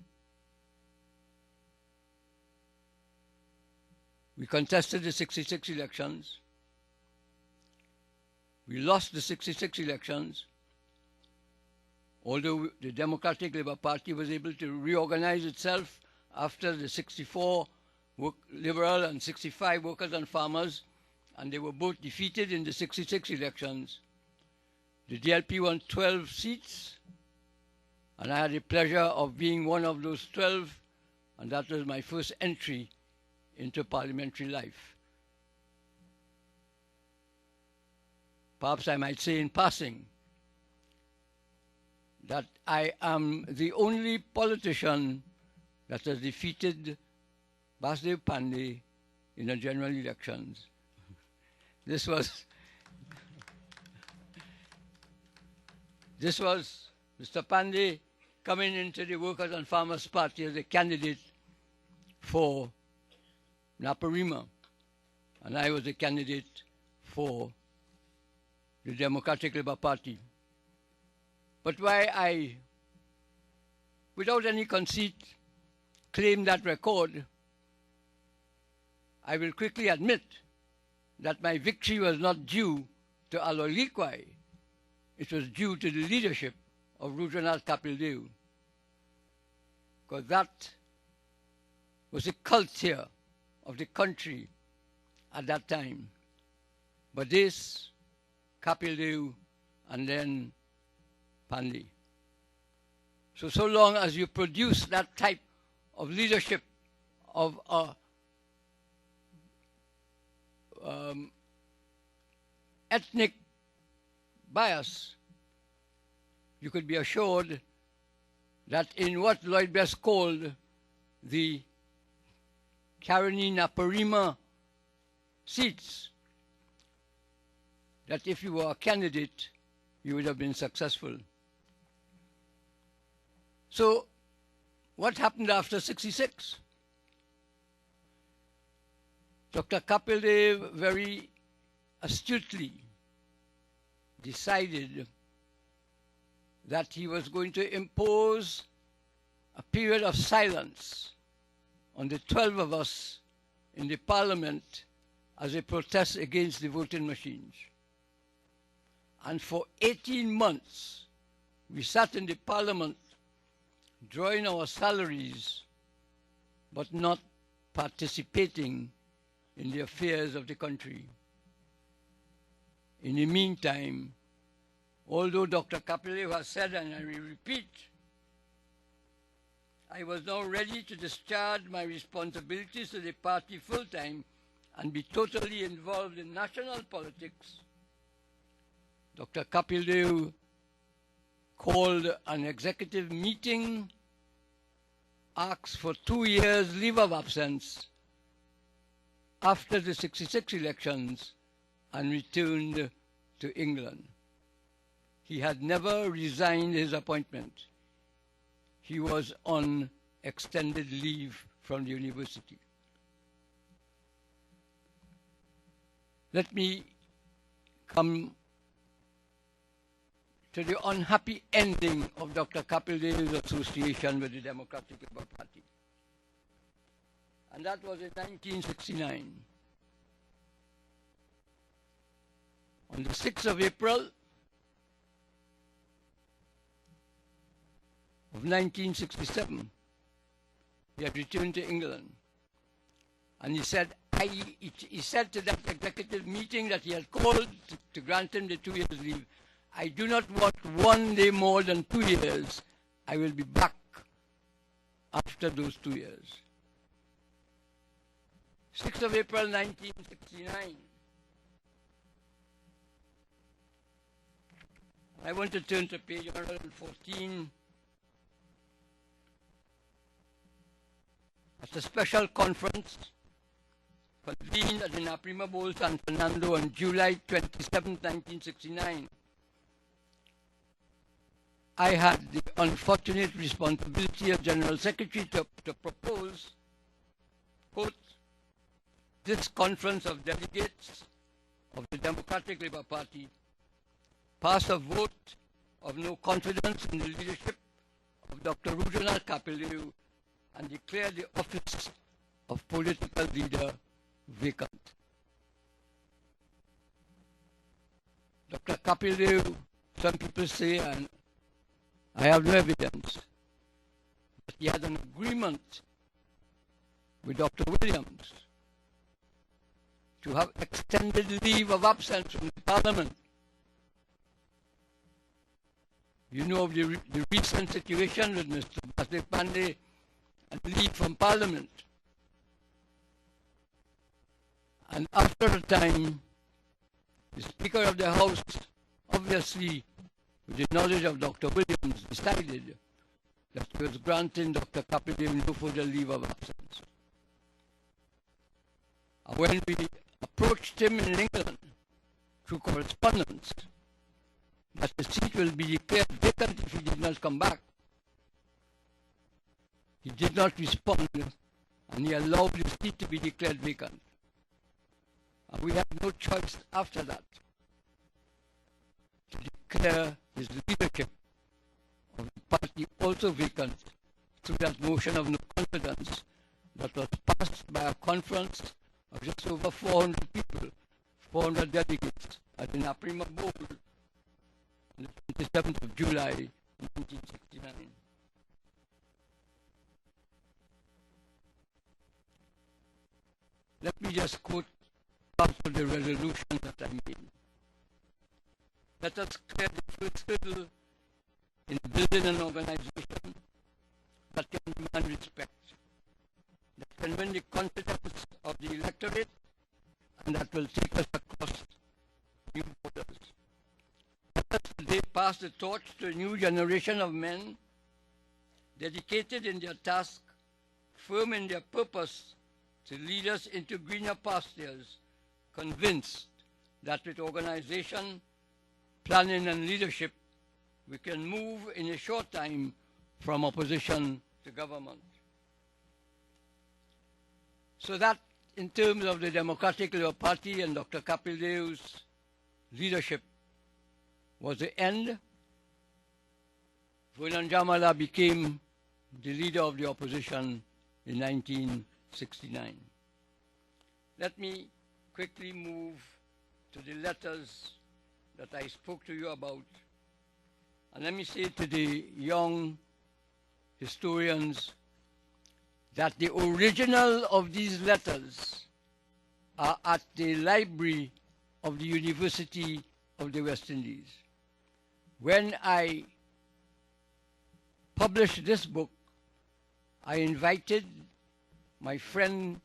S6: We contested the 66 elections. We lost the 66 elections, although the Democratic Labour Party was able to reorganize itself after the 64 Liberal and 65 Workers and Farmers, and they were both defeated in the 66 elections. The DLP won 12 seats, and I had the pleasure of being one of those 12, and that was my first entry into parliamentary life. Perhaps I might say in passing that I am the only politician that has defeated Basdev Pandey in the general elections. This was Mr. Pandey coming into the Workers' and Farmers' Party as a candidate for Naparima, and I was a candidate for the Democratic Labour Party. But why I, without any conceit, claim that record, I will quickly admit that my victory was not due to Alolikwai. It was due to the leadership of Rudranath Capildeo, because that was the culture of the country at that time. But this, Capildeo, and then Pandey. So long as you produce that type of leadership of ethnic bias, you could be assured that in what Lloyd Best called the Karani-Naparima seats, that if you were a candidate, you would have been successful. So what happened after 66? Dr. Capildeo very astutely decided that he was going to impose a period of silence on the 12 of us in the parliament as a protest against the voting machines. And for 18 months, we sat in the parliament drawing our salaries, but not participating in the affairs of the country. In the meantime, although Dr. Capildeo has said, and I will repeat, I was now ready to discharge my responsibilities to the party full-time and be totally involved in national politics, Dr. Capildeo called an executive meeting, asked for 2 years leave of absence after the 66 elections, and returned to England. He had never resigned his appointment. He was on extended leave from the university. Let me come to the unhappy ending of Dr. Capildeo's association with the Democratic Labour Party. And that was in 1969. On the 6th of April of 1967, he had returned to England. And he said to that executive meeting that he had called to grant him the 2 years leave, I do not want 1 day more than 2 years. I will be back after those 2 years. 6th of April 1969. I want to turn to page 114. At a special conference convened at the Naparima Bowl, San Fernando on July 27, 1969, I had the unfortunate responsibility of General Secretary to propose, quote, this conference of delegates of the Democratic Labour Party pass a vote of no confidence in the leadership of Dr. Rudranath Capildeo and declare the office of political leader vacant. Dr. Capildeo, some people say, and I have no evidence, but he had an agreement with Dr. Williams to have extended leave of absence from the Parliament. You know of the recent situation with Mr. Basdev Pandey and leave from Parliament. And after a time, the Speaker of the House, obviously with the knowledge of Dr. Williams, decided that he was granting Dr. Capildeo no further leave of absence. And when we approached him in England through correspondence, that the seat will be declared vacant if he did not come back, He did not respond, and he allowed the seat to be declared vacant. And we had no choice after that to declare his leadership of the party also vacant through that motion of no confidence that was passed by a conference of just over 400 people, 400 delegates at the Naprima Bowl on the 27th of July, 1969. Let me just quote part of the resolution that I made. Let us clear the first hurdle in building an organization that can demand respect, that can win the confidence of the electorate, and that will take us across new borders. Let us today pass the torch to a new generation of men dedicated in their task, firm in their purpose to lead us into greener pastures, convinced that with organization, planning, and leadership, we can move in a short time from opposition to government. So that, in terms of the Democratic Labour Party and Dr. Capildeo's leadership, was the end. Vernon Jamala became the leader of the opposition in 1969. Let me quickly move to the letters that I spoke to you about. And let me say to the young historians that the original of these letters are at the library of the University of the West Indies. When I published this book, I invited my friend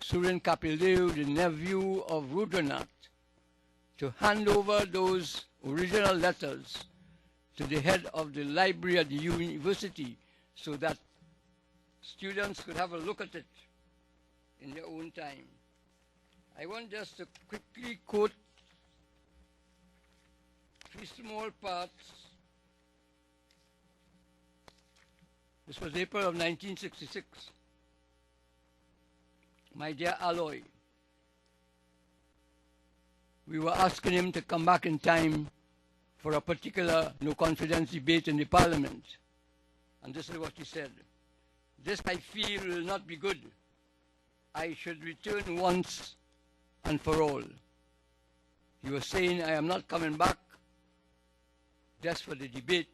S6: Surin Capildeo, the nephew of Rudranath, to hand over those original letters to the head of the library at the university so that students could have a look at it in their own time. I want just to quickly quote three small parts. This was April of 1966. My dear Aloy, we were asking him to come back in time for a particular no confidence debate in the parliament. And this is what he said. This I feel will not be good. I should return once and for all. He was saying, I am not coming back just for the debate.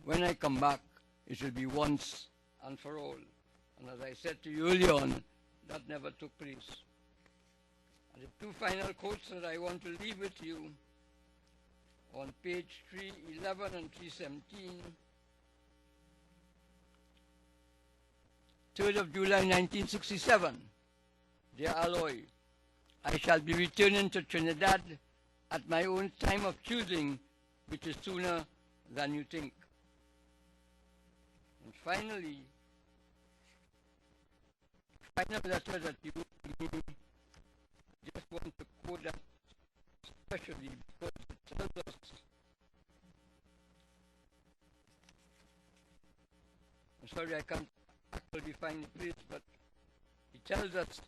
S6: When I come back, it will be once and for all. And as I said to you earlier on, that never took place. And the two final quotes that I want to leave with you on page 311 and 317. 3rd of July 1967. Dear Aloy, I shall be returning to Trinidad at my own time of choosing, which is sooner than you think. And finally, final letter that you wrote to me, I just want to quote that especially because it tells us, I'm sorry I can't actually find the place, but it tells us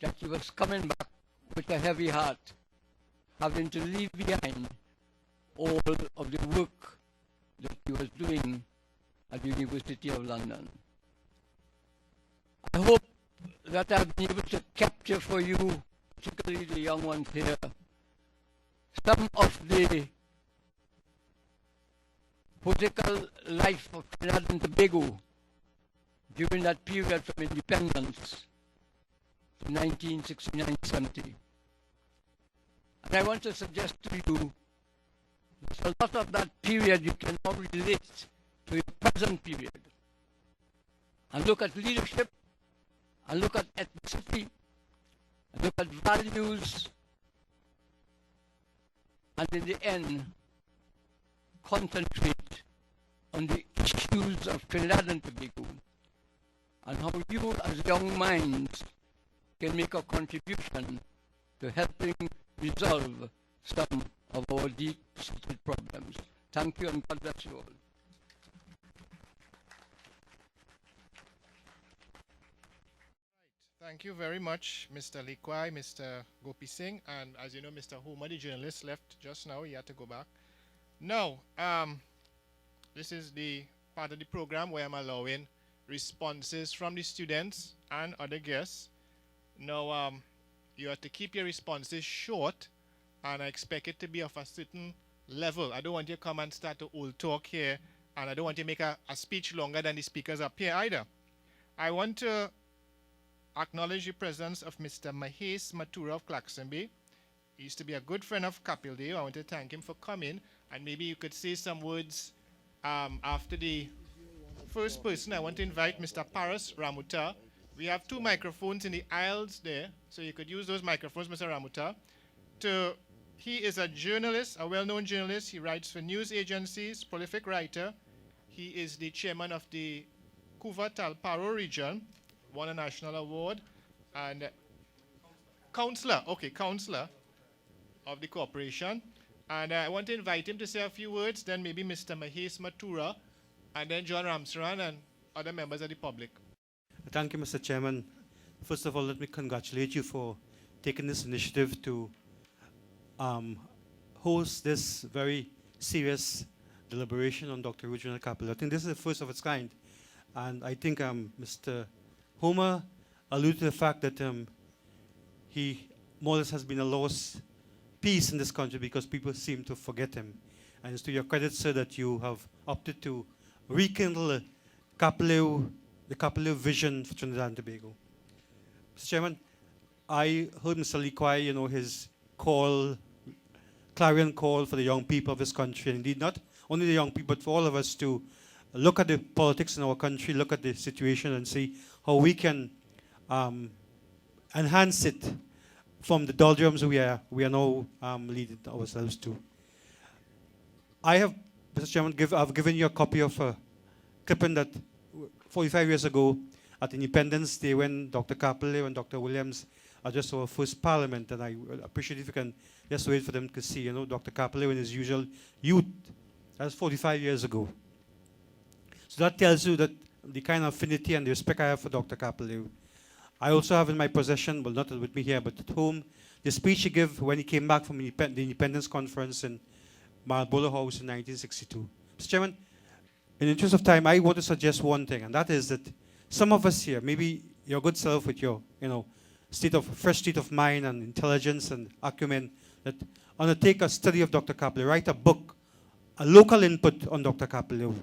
S6: that he was coming back with a heavy heart, having to leave behind all of the work that he was doing at the University of London. I hope that I've been able to capture for you, particularly the young ones here, some of the political life of Trinidad and Tobago during that period from independence to 1969-70. And I want to suggest to you that a lot of that period you can now relate to the present period. And look at leadership, and look at ethnicity, and look at values, and in the end, concentrate on the issues of Trinidad and Tobago, and how you as young minds can make a contribution to helping resolve some of our deep-seated problems. Thank you, and God bless you all.
S2: Thank you very much, Mr. Likwai, Mr. Gopi Singh, and as you know, Mr. Homer, the journalist, left just now. He had to go back. Now, this is the part of the program where I'm allowing responses from the students and other guests. Now, you have to keep your responses short, and I expect it to be of a certain level. I don't want you to come and start to old talk here, and I don't want you to make a speech longer than the speakers up here either. I want to acknowledge the presence of Mr. Mahesh Mathura of Claxonby. He used to be a good friend of Capildeo. I want to thank him for coming, and maybe you could say some words after the first person. I want to invite Mr. Paras Ramuta. We have 2 microphones in the aisles there, so you could use those microphones, Mr. Ramuta. He is a journalist, a well-known journalist. He writes for news agencies, prolific writer. He is the chairman of the Kuva Talparo region, won a national award, and counselor of the corporation. And I want to invite him to say a few words, then maybe Mr. Mahesh Mathura, and then John Ramsaran and other members of the public.
S7: Thank you, Mr. Chairman. First of all, let me congratulate you for taking this initiative to host this very serious deliberation on Dr. Rudranath Capildeo. I think this is the first of its kind. And I think Mr. Homer alluded to the fact that he more or less has been a lost piece in this country because people seem to forget him. And it's to your credit, sir, that you have opted to rekindle the Capildeo vision for Trinidad and Tobago. Mr. Chairman, I heard Mr. Likwai, his clarion call for the young people of this country, and indeed not only the young people, but for all of us to look at the politics in our country, look at the situation and see how we can enhance it from the doldrums we are now leading ourselves to. I have, Mr. Chairman, I've given you a copy of a clipping that 45 years ago at Independence Day when Dr. Capildeo and Dr. Williams addressed our first parliament, and I would appreciate if you can just wait for them to see, Dr. Capildeo in his usual youth. That's 45 years ago. So that tells you that the kind of affinity and the respect I have for Dr. Capildeo. I also have in my possession, well, not with me here, but at home, the speech he gave when he came back from the Independence Conference in Marlborough House in 1962. Mr. Chairman, in the interest of time, I want to suggest one thing, and that is that some of us here, maybe your good self with your, fresh state of mind and intelligence and acumen, that undertake a study of Dr. Capildeo, write a book, a local input on Dr. Capildeo,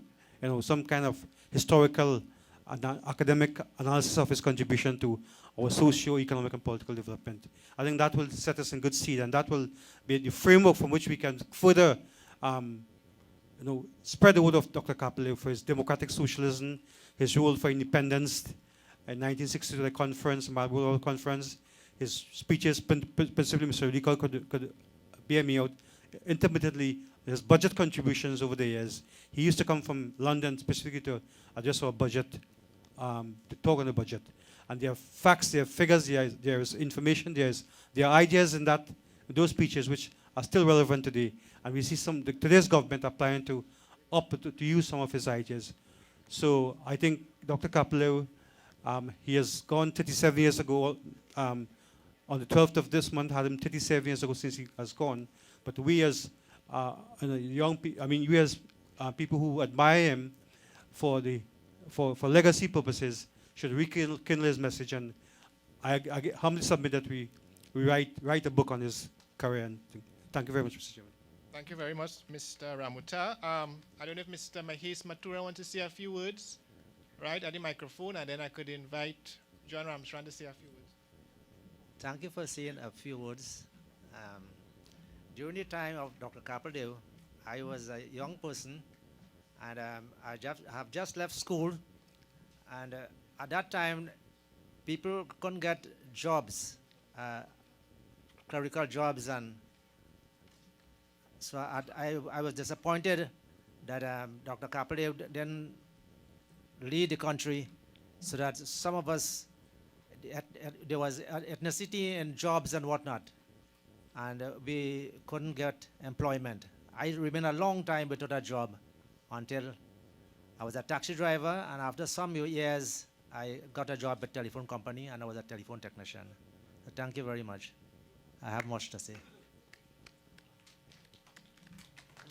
S7: some kind of historical and academic analysis of his contribution to our socio-economic and political development. I think that will set us in good stead, and that will be the framework from which we can further spread the word of Dr. Capildeo for his democratic socialism, his role for independence in 1962, the conference, Marlborough Conference, his speeches, principally Mr. Rico could bear me out, intermittently, his budget contributions over the years. He used to come from London specifically to address our budget, to talk on the budget. And there are facts, there are figures, there is information, there are ideas in those speeches which are still relevant today. And we see today's government applying to use some of his ideas. So I think Dr. Capildeo, he has gone 37 years ago. On the 12th of this month, had him 37 years ago since he has gone. But we as young people, we as people who admire him for legacy purposes should rekindle his message. And I humbly submit that we write a book on his career. And thank you very much, Mr. Chairman.
S2: Thank you very much, Mr. Ramuta. I don't know if Mr. Mahesh Mathura wants to say a few words, right, at the microphone, and then I could invite John Ramsaran to say a few words.
S8: Thank you for saying a few words. During the time of Dr. Capildeo, I was a young person, and I have just left school. And at that time, people couldn't get jobs, clerical jobs, and so I was disappointed that Dr. Capildeo didn't lead the country, so that some of us, there was ethnicity in jobs and whatnot, and we couldn't get employment. I remained a long time without a job until I was a taxi driver, and after some years, I got a job at telephone company and I was a telephone technician. So thank you very much. I have much to say.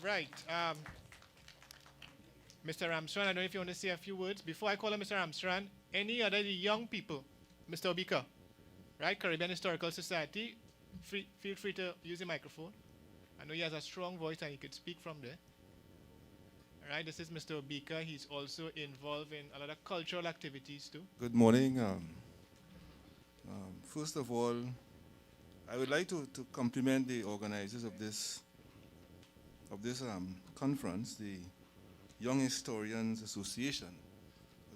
S2: Right. Mr. Armstrong, I don't know if you want to say a few words. Before I call on Mr. Armstrong, any other young people, Mr. Obika, right? Caribbean Historical Society, feel free to use the microphone. I know he has a strong voice and he could speak from there. All right, this is Mr. Obika. He's also involved in a lot of cultural activities too.
S9: Good morning. First of all, I would like to compliment the organizers of this conference, the Young Historians Association.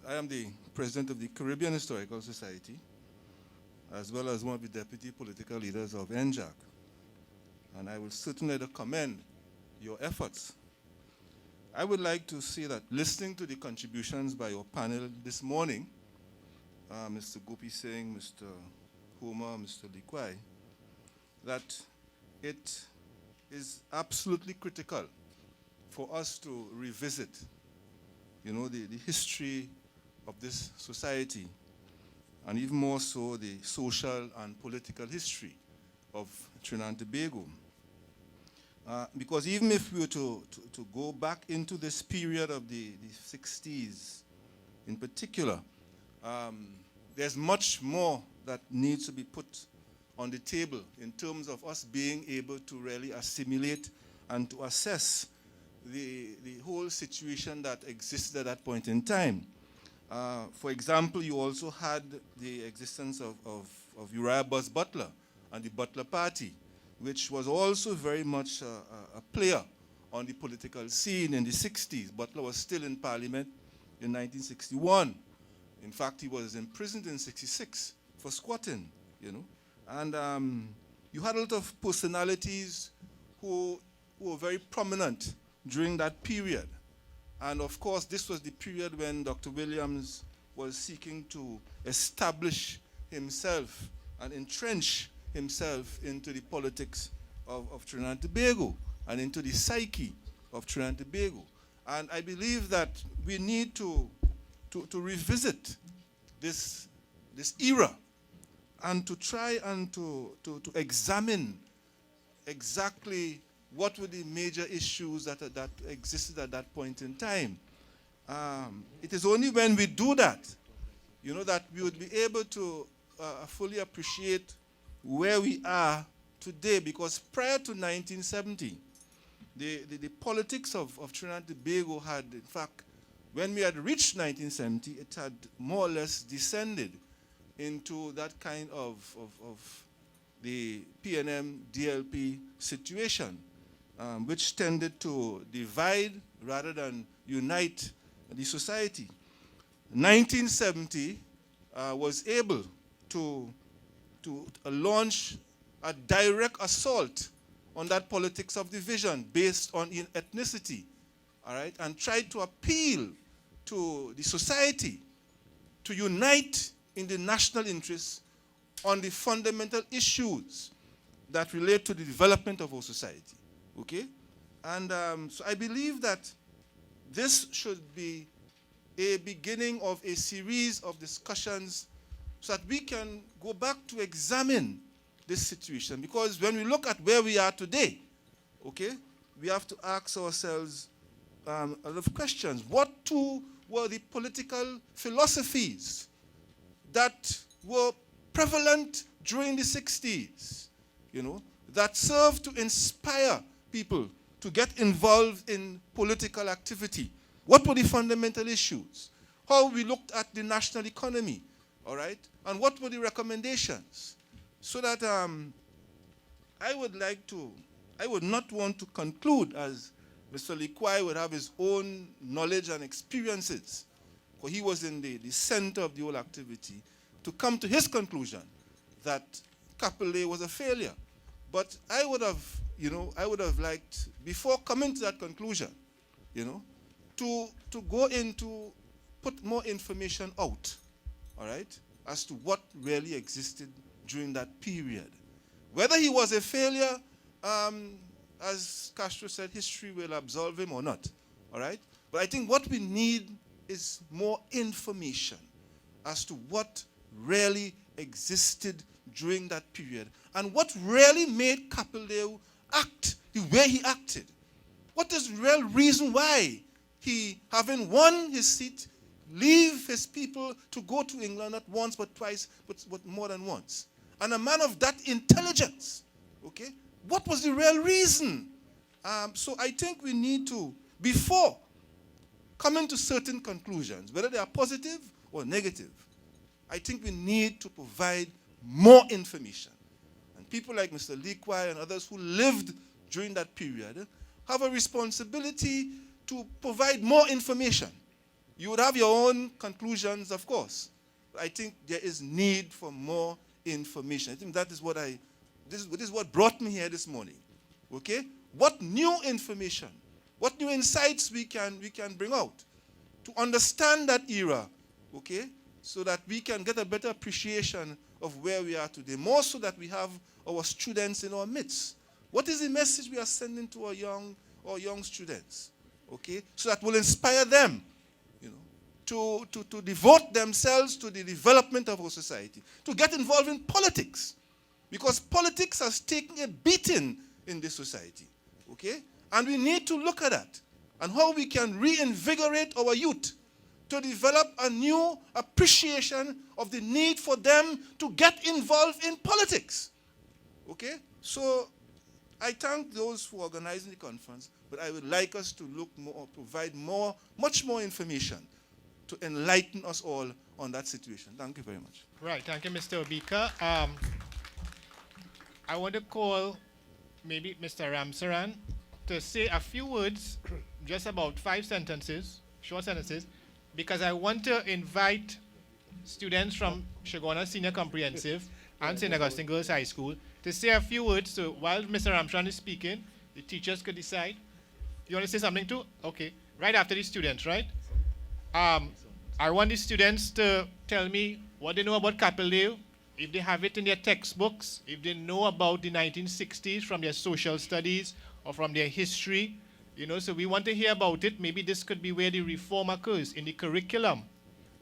S9: I am the president of the Caribbean Historical Society, as well as one of the deputy political leaders of NJAC. And I will certainly commend your efforts. I would like to say that listening to the contributions by your panel this morning, Mr. Gopi Singh, Mr. Homer, Mr. Likwai, that it is absolutely critical for us to revisit, the history of this society, and even more so the social and political history of Trinidad and Tobago. Because even if we were to go back into this period of the 60s in particular, there's much more that needs to be put on the table in terms of us being able to really assimilate and to assess the whole situation that existed at that point in time. For example, you also had the existence of Uriah Buzz Butler and the Butler Party, which was also very much a player on the political scene in the 60s. Butler was still in Parliament in 1961. In fact, he was imprisoned in 66 for squatting, And you had a lot of personalities who were very prominent during that period. And of course, this was the period when Dr. Williams was seeking to establish himself and entrench himself into the politics of Trinidad and Tobago and into the psyche of Trinidad and Tobago. And I believe that we need to revisit this era and to try and to examine exactly what were the major issues that existed at that point in time. It is only when we do that, that we would be able to fully appreciate where we are today, because prior to 1970, the politics of Trinidad and Tobago had, in fact, when we had reached 1970, it had more or less descended into that kind of the PNM DLP situation, which tended to divide rather than unite the society. 1970 was able to launch a direct assault on that politics of division based on ethnicity, all right, and tried to appeal to the society to unite in the national interest on the fundamental issues that relate to the development of our society, okay? And so I believe that this should be a beginning of a series of discussions so that we can go back to examine this situation. Because when we look at where we are today, okay, we have to ask ourselves a lot of questions. What too were the political philosophies that were prevalent during the 60s, that served to inspire people to get involved in political activity? What were the fundamental issues? How we looked at the national economy, all right? And what were the recommendations? So that I would not want to conclude as Mr. Likwai would have his own knowledge and experiences, for he was in the center of the whole activity, to come to his conclusion that Capildeo was a failure. But I would have liked, before coming to that conclusion, to go into, put more information out, all right, as to what really existed during that period. Whether he was a failure, as Castro said, history will absolve him or not, all right? But I think what we need is more information, as to what really existed during that period and what really made Capildeo act the way he acted. What is the real reason why he, having won his seat, leave his people to go to England not once but twice, but more than once? And a man of that intelligence, okay? What was the real reason? So I think we need to, before coming to certain conclusions, whether they are positive or negative, I think we need to provide more information. And people like Mr. Lee Kwai and others who lived during that period have a responsibility to provide more information. You would have your own conclusions, of course. But I think there is need for more information. I think that is what this is what brought me here this morning. Okay? What new information, what new insights we can bring out to understand that era, okay? So that we can get a better appreciation of where we are today, more so that we have our students in our midst. What is the message we are sending to our young students? Okay? So that will inspire them, you know, to devote themselves to the development of our society, to get involved in politics. Because politics has taken a beating in this society. Okay? And we need to look at that and how we can reinvigorate our youth to develop a new appreciation of the need for them to get involved in politics. Okay? So I thank those who are organizing the conference, but I would like us to look more, provide more, much more information to enlighten us all on that situation. Thank you very much.
S2: Right, thank you, Mr. Obika. I want to call maybe Mr. Ramsaran to say a few words, just about 5 sentences, short sentences, because I want to invite students from Shagona Senior Comprehensive and St. Augustine Girls High School to say a few words. So while Mr. Ramsaran is speaking, the teachers could decide. You want to say something too? Okay. Right after the students, right? I want the students to tell me what they know about Capildeo, if they have it in their textbooks, if they know about the 1960s from their social studies or from their history, you know, so we want to hear about it. Maybe this could be where the reform occurs in the curriculum,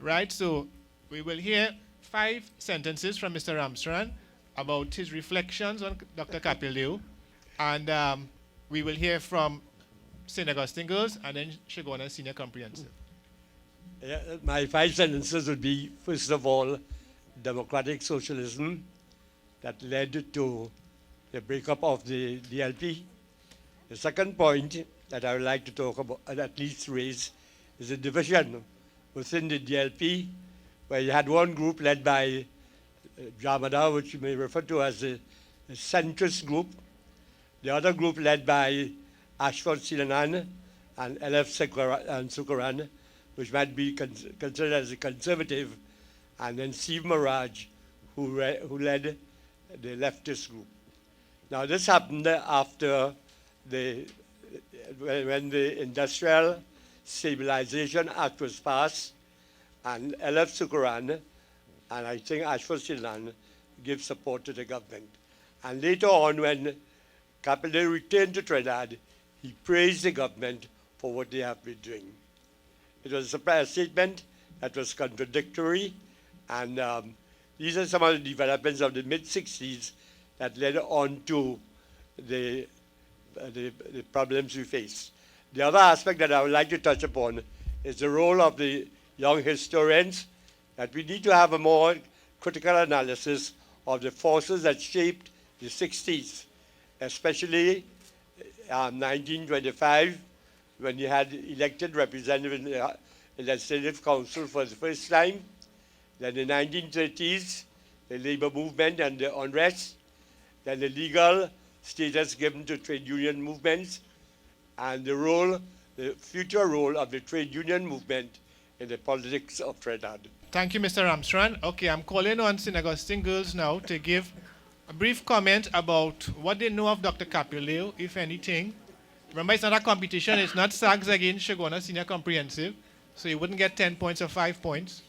S2: right? So we will hear 5 sentences from Mr. Ramsaran about his reflections on Dr. Capildeo, and we will hear from St. Augustine Girls and then Shagona Senior Comprehensive.
S10: My 5 sentences would be, first of all, democratic socialism that led to the breakup of the DLP. The second point that I would like to talk about, and at least raise, is the division within the DLP, where you had one group led by Jamada, which you may refer to as a centrist group, the other group led by Ashford Silanan and LF Sukaran, which might be considered as a conservative, and then Steve Maraj, who led the leftist group. Now this happened after when the Industrial Stabilization Act was passed, and LF Sukaran and I think Ashford Silan gave support to the government. And later on, when Capildeo returned to Trinidad, he praised the government for what they have been doing. It was a statement that was contradictory, and these are some of the developments of the mid-60s that led on to the problems we face. The other aspect that I would like to touch upon is the role of the young historians, that we need to have a more critical analysis of the forces that shaped the 60s, especially 1925, when you had elected representatives in the Legislative Council for the first time. Then the 1930s, the labor movement and the unrest. Then the legal status given to trade union movements, and the future role of the trade union movement in the politics of Trinidad.
S2: Thank you, Mr. Ramsaran. Okay, I'm calling on St. Augustine Girls now to give a brief comment about what they know of Dr. Capildeo, if anything. Remember, it's not a competition. It's not SAGs against Shagona Senior Comprehensive, so you wouldn't get 10 points or 5 points.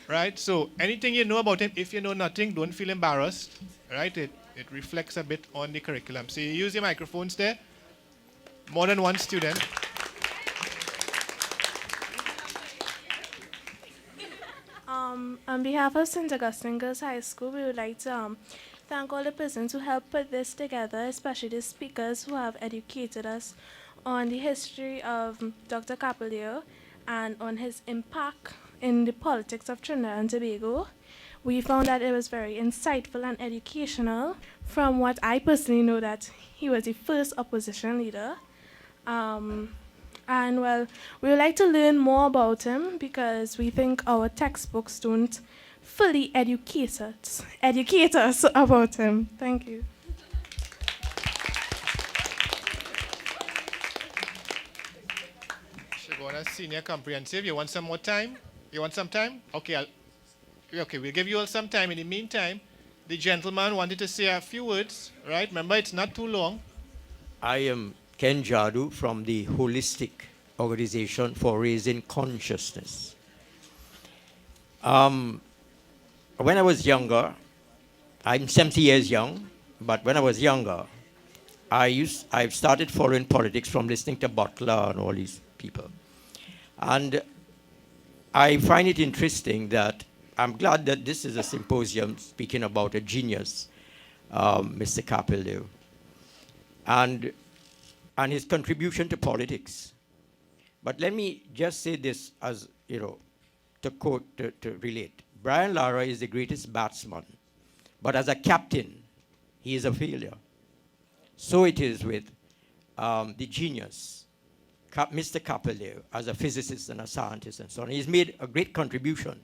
S2: Right? So anything you know about him, if you know nothing, don't feel embarrassed. Right? It reflects a bit on the curriculum. So you use your microphones there. More than one student.
S11: On behalf of St. Augustine Girls High School, we would like to thank all the persons who helped put this together, especially the speakers who have educated us on the history of Dr. Capildeo and on his impact in the politics of Trinidad and Tobago. We found that it was very insightful and educational. From what I personally know, that he was the first opposition leader. And well, we would like to learn more about him because we think our textbooks don't fully educate us about him. Thank you.
S2: Shigona Senior Comprehensive, you want some more time? You want some time? Okay, okay, we'll give you all some time. In the meantime, the gentleman wanted to say a few words, right? Remember, it's not too long.
S12: I am Ken Jadu from the Holistic Organization for Raising Consciousness. When I was younger, I'm 70 years young, but when I was younger, I started following politics from listening to Butler and all these people. And I find it interesting that I'm glad that this is a symposium speaking about a genius, Mr. Capildeo, and his contribution to politics. But let me just say this as, to quote, to relate. Brian Lara is the greatest batsman, but as a captain, he is a failure. So it is with the genius, Mr. Capildeo, as a physicist and a scientist and so on. He's made a great contribution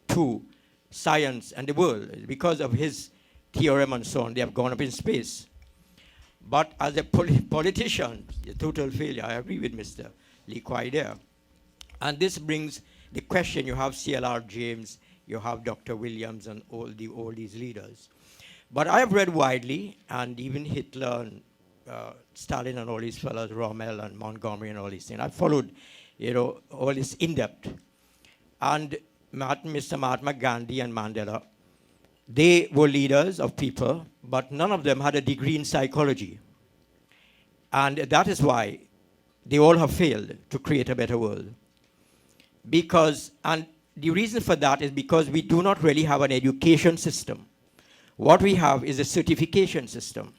S12: to science and the world. Because of his theorem and so on, they have gone up in space. But as a politician, a total failure. I agree with Mr. Lee Kwai there. And this brings the question, you have CLR James, you have Dr. Williams and all these leaders. But I have read widely, and even Hitler and Stalin and all these fellows, Rommel and Montgomery and all these things. I followed, all this in depth. And Mr. Mahatma Gandhi and Mandela, they were leaders of people, but none of them had a degree in psychology. And that is why they all have failed to create a better world. And the reason for that is because we do not really have an education system. What we have is a certification system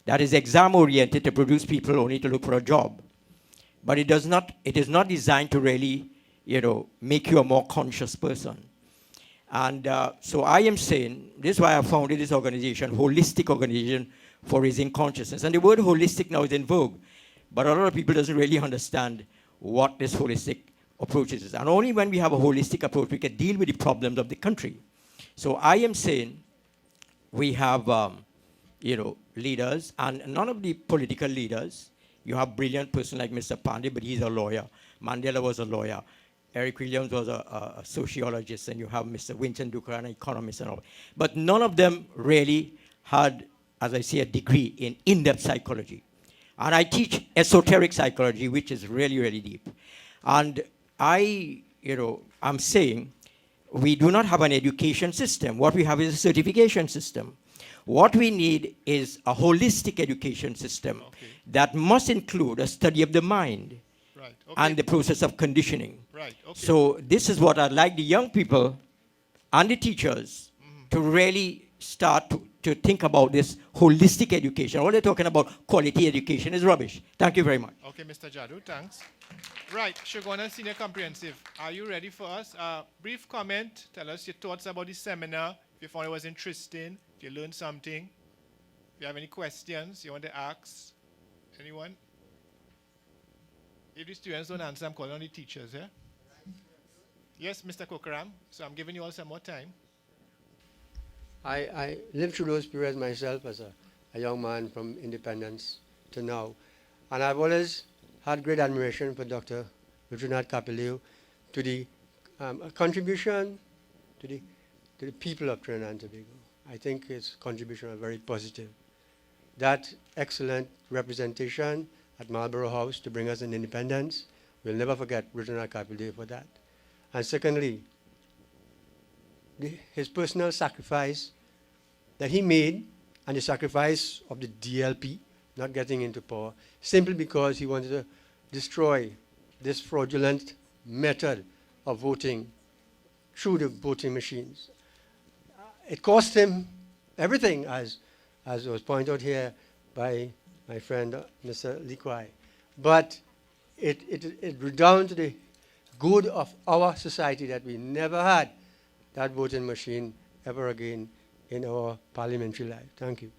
S12: that is exam-oriented to produce people only to look for a job. But it is not designed to really, make you a more conscious person. And so I am saying, this is why I founded this organization, Holistic Organization for Raising Consciousness. And the word holistic now is in vogue, but a lot of people doesn't really understand what this holistic approach is. And only when we have a holistic approach, we can deal with the problems of the country. So I am saying we have, leaders, and none of the political leaders, you have brilliant person like Mr. Pandey, but he's a lawyer. Mandela was a lawyer. Eric Williams was a sociologist, and you have Mr. Winston Duker, an economist and all. But none of them really had, as I say, a degree in in-depth psychology. And I teach esoteric psychology, which is really, really deep. And I'm saying we do not have an education system. What we have is a certification system. What we need is a holistic education system that must include a study of the mind and the process of conditioning. So this is what I'd like the young people and the teachers to really start to think about, this holistic education. All they're talking about quality education is rubbish. Thank you very much.
S2: Okay, Mr. Jadu, thanks. Right, Shogona Senior Comprehensive, are you ready for us? Brief comment, tell us your thoughts about the seminar, if you found it was interesting, if you learned something, if you have any questions you want to ask. Anyone? If the students don't answer, I'm calling on the teachers, yeah? Yes, Mr. Kokaram, so I'm giving you all some more time.
S10: I lived through those periods myself as a young man from independence to now. And I've always had great admiration for Dr. Rudranath Capildeo, to the contribution to the people of Trinidad and Tobago. I think his contribution was very positive. That excellent representation at Marlborough House to bring us an independence, we'll never forget Rudranath Capildeo for that. And secondly, his personal sacrifice that he made, and the sacrifice of the DLP not getting into power, simply because he wanted to destroy this fraudulent method of voting through the voting machines. It cost him everything, as was pointed out here by my friend Mr. Likwai. But it redounded to the good of our society that we never had that voting machine ever again in our parliamentary life. Thank you.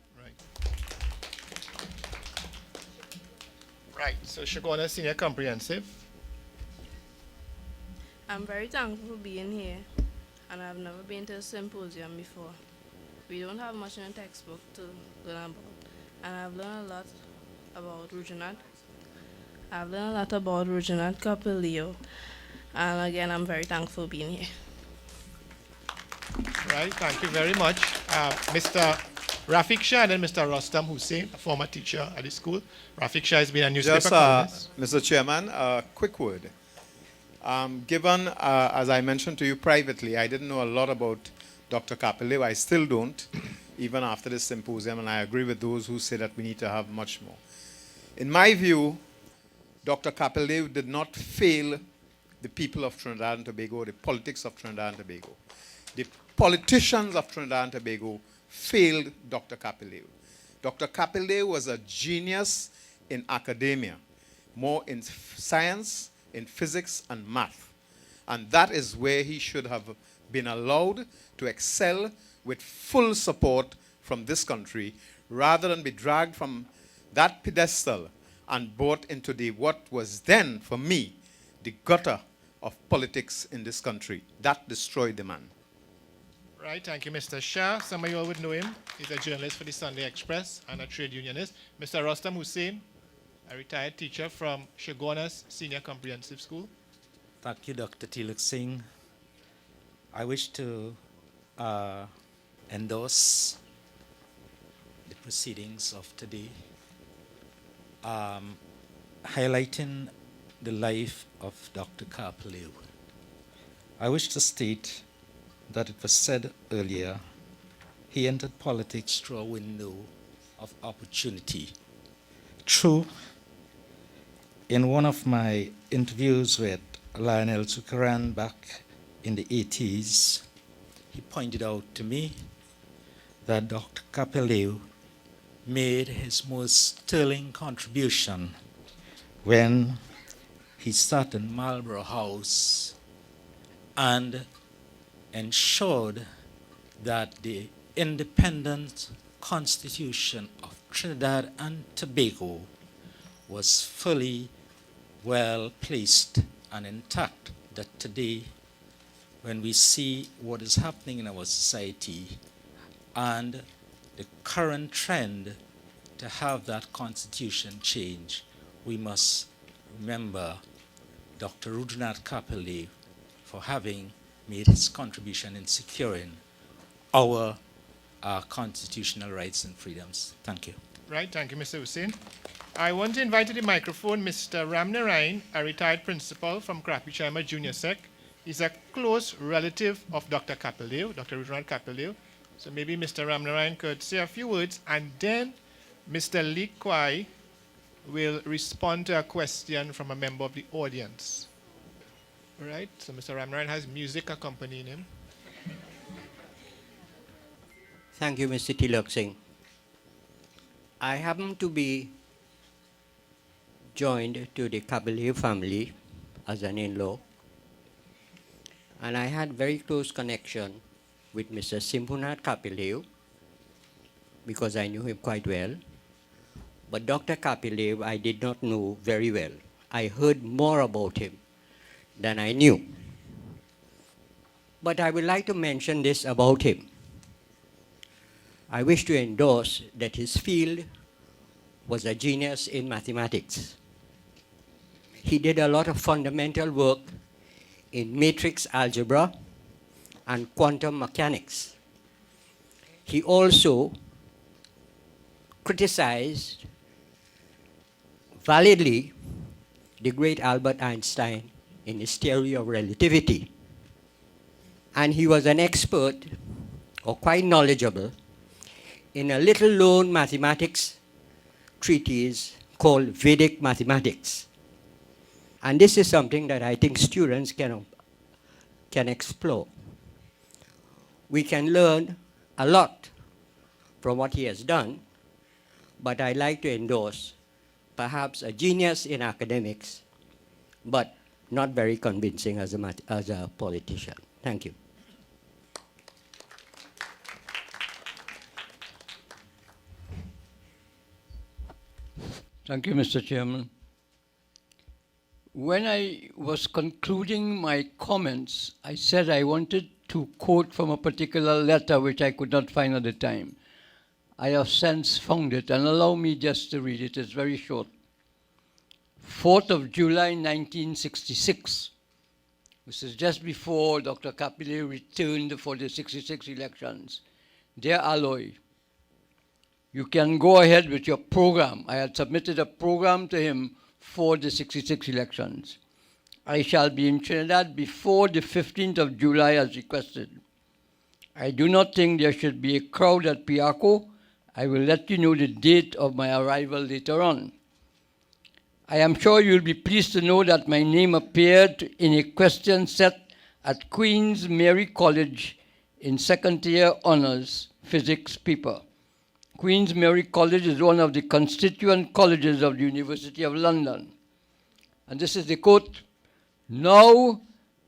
S2: Right, so Shagona Senior Comprehensive.
S13: I'm very thankful for being here, and I've never been to a symposium before. We don't have much in a textbook to learn about, and I've learned a lot about Rudranath. I've learned a lot about Rudranath Capildeo, and again, I'm very thankful for being here.
S2: Right, thank you very much. Mr. Rafiq Shah and then Mr. Rostam Hussain, a former teacher at the school. Rafiq Shah has been a newspaper columnist.
S14: Mr. Chairman, a quick word. Given, as I mentioned to you privately, I didn't know a lot about Dr. Capildeo. I still don't, even after this symposium, and I agree with those who say that we need to have much more. In my view, Dr. Capildeo did not fail the people of Trinidad and Tobago, the politics of Trinidad and Tobago. The politicians of Trinidad and Tobago failed Dr. Capildeo. Dr. Capildeo was a genius in academia, more in science, in physics and math. And that is where he should have been allowed to excel with full support from this country, rather than be dragged from that pedestal and brought into the what was then, for me, the gutter of politics in this country. That destroyed the man.
S2: Right, thank you, Mr. Shah. Some of you all would know him. He's a journalist for the Sunday Express and a trade unionist. Mr. Rostam Hussain, a retired teacher from Shagona's Senior Comprehensive School.
S15: Thank you, Dr. Teelucksingh. I wish to endorse the proceedings of today, highlighting the life of Dr. Capildeo. I wish to state that it was said earlier, he entered politics through a window of opportunity. True, in one of my interviews with Lionel Tukaran back in the 80s, he pointed out to me that Dr. Capildeo made his most sterling contribution when he started Marlborough House and ensured that the independent constitution of Trinidad and Tobago was fully well placed and intact. That today, when we see what is happening in our society and the current trend to have that constitution change, we must remember Dr. Rudranath Capildeo for having made his contribution in securing our constitutional rights and freedoms. Thank you.
S2: Right, thank you, Mr. Hussain. I want to invite to the microphone Mr. Ramnarayan, a retired principal from Krapi Chaima Junior Sec. He's a close relative of Dr. Capildeo, Dr. Rudranath Capildeo. So maybe Mr. Ramnarayan could say a few words, and then Mr. Lee Kwai will respond to a question from a member of the audience. All right, so Mr. Ramnarayan has music accompanying him.
S16: Thank you, Mr. Teelucksingh. I happen to be joined to the Capildeo family as an in-law, and I had very close connection with Mr. Simpunath Capildeo because I knew him quite well. But Dr. Capildeo I did not know very well. I heard more about him than I knew. But I would like to mention this about him. I wish to endorse that his field was a genius in mathematics. He did a lot of fundamental work in matrix algebra and quantum mechanics. He also criticized validly the great Albert Einstein in his theory of relativity. And he was an expert, or quite knowledgeable, in a little-known mathematics treatise called Vedic mathematics. And this is something that I think students can explore. We can learn a lot from what he has done, but I like to endorse perhaps a genius in academics, but not very convincing as a politician. Thank you.
S6: Thank you, Mr. Chairman. When I was concluding my comments, I said I wanted to quote from a particular letter which I could not find at the time. I have since found it, and allow me just to read it. It's very short. 4th of July, 1966. This is just before Dr. Capildeo returned for the 66 elections. Dear Aloy, you can go ahead with your program. I had submitted a program to him for the 66 elections. I shall be in Trinidad before the 15th of July as requested. I do not think there should be a crowd at Piaco. I will let you know the date of my arrival later on. I am sure you'll be pleased to know that my name appeared in a question set at Queen's Mary College in second year honors physics paper. Queen's Mary College is one of the constituent colleges of the University of London. And this is the quote, "Now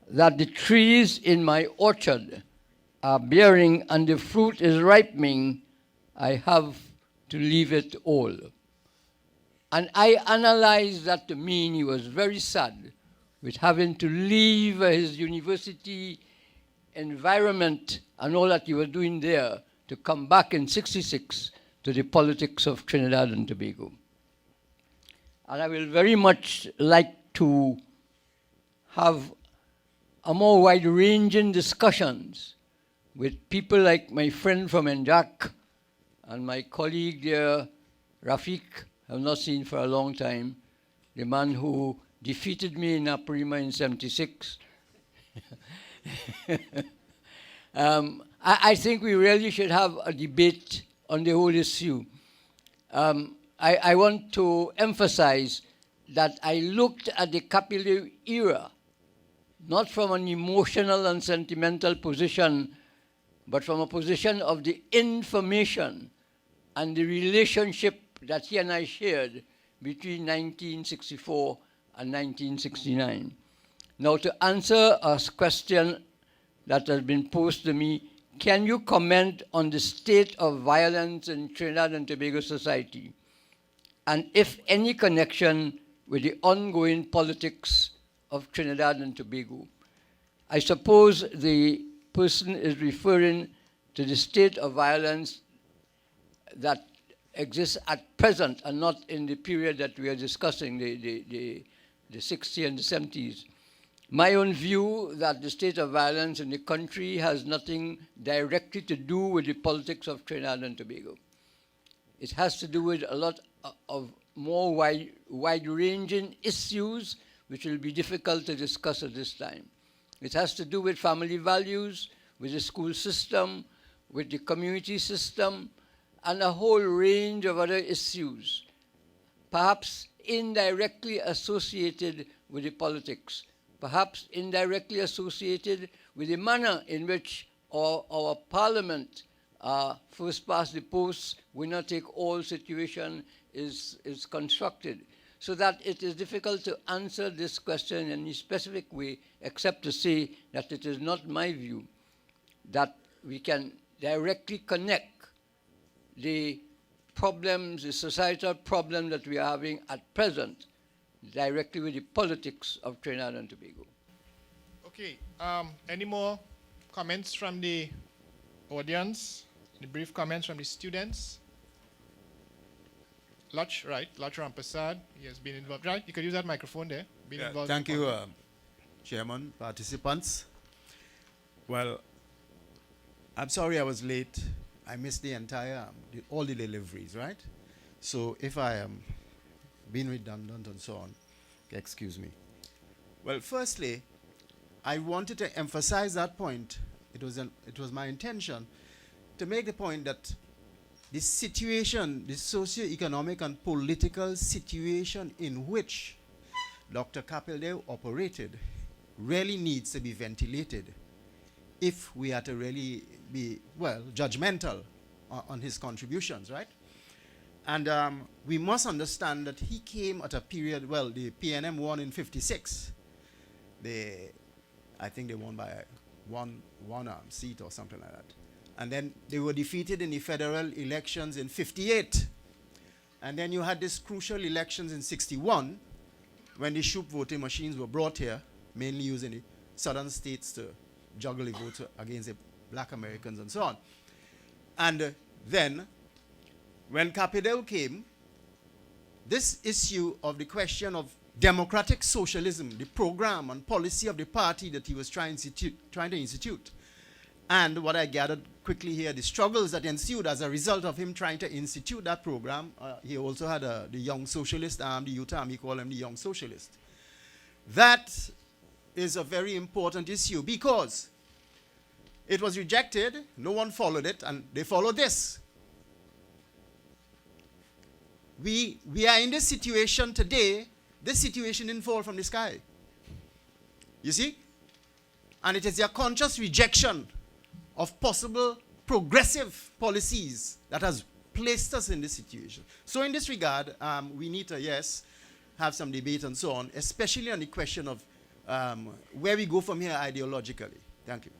S6: that the trees in my orchard are bearing and the fruit is ripening, I have to leave it all." And I analyzed that to mean he was very sad with having to leave his university environment and all that he was doing there to come back in '66 to the politics of Trinidad and Tobago. And I will very much like to have a more wide-ranging discussions with people like my friend from NJAC and my colleague there, Rafiq, I've not seen for a long time, the man who defeated me in Aparima in '76. I think we really should have a debate on the whole issue. I want to emphasize that I looked at the Capildeo era, not from an emotional and sentimental position, but from a position of the information and the relationship that he and I shared between 1964 and 1969. Now, to answer a question that has been posed to me, can you comment on the state of violence in Trinidad and Tobago society, and if any connection with the ongoing politics of Trinidad and Tobago? I suppose the person is referring to the state of violence that exists at present and not in the period that we are discussing, the 60s and the 70s. My own view that the state of violence in the country has nothing directly to do with the politics of Trinidad and Tobago. It has to do with a lot of more wide-ranging issues which will be difficult to discuss at this time. It has to do with family values, with the school system, with the community system, and a whole range of other issues, perhaps indirectly associated with the politics, perhaps indirectly associated with the manner in which our parliament, first past the post, winner take all situation is constructed. So that it is difficult to answer this question in any specific way, except to say that it is not my view that we can directly connect the problems, the societal problem that we are having at present, directly with the politics of Trinidad and Tobago.
S2: Okay, any more comments from the audience? Any brief comments from the students? Lach, right? Lach Rampasad, he has been involved. Right, you could use that microphone there.
S17: Thank you, Chairman, participants. Well, I'm sorry I was late. I missed the entire, all the deliveries, right? So if I am being redundant and so on, excuse me. Well, firstly, I wanted to emphasize that point. It was my intention to make the point that the situation, the socio-economic and political situation in which Dr. Capildeo operated really needs to be ventilated. if we are to really be, well, judgmental on his contributions, right? And we must understand that he came at a period, well, the PNM won in 56. I think they won by one seat or something like that. And then they were defeated in the federal elections in 58. And then you had these crucial elections in 61 when the Shoup voting machines were brought here, mainly using the southern states to juggle the votes against the black Americans and so on. And then when Capildeo came, this issue of the question of democratic socialism, the program and policy of the party that he was trying to institute, and what I gathered quickly here, the struggles that ensued as a result of him trying to institute that program. He also had the Young Socialist Arm, the youth arm, he called him the Young Socialist. That is a very important issue because it was rejected, no one followed it, and they followed this. We are in this situation today. This situation didn't fall from the sky. You see? And it is their conscious rejection of possible progressive policies that has placed us in this situation. So in this regard, we need to, yes, have some debate and so on, especially on the question of where we go from here ideologically. Thank you.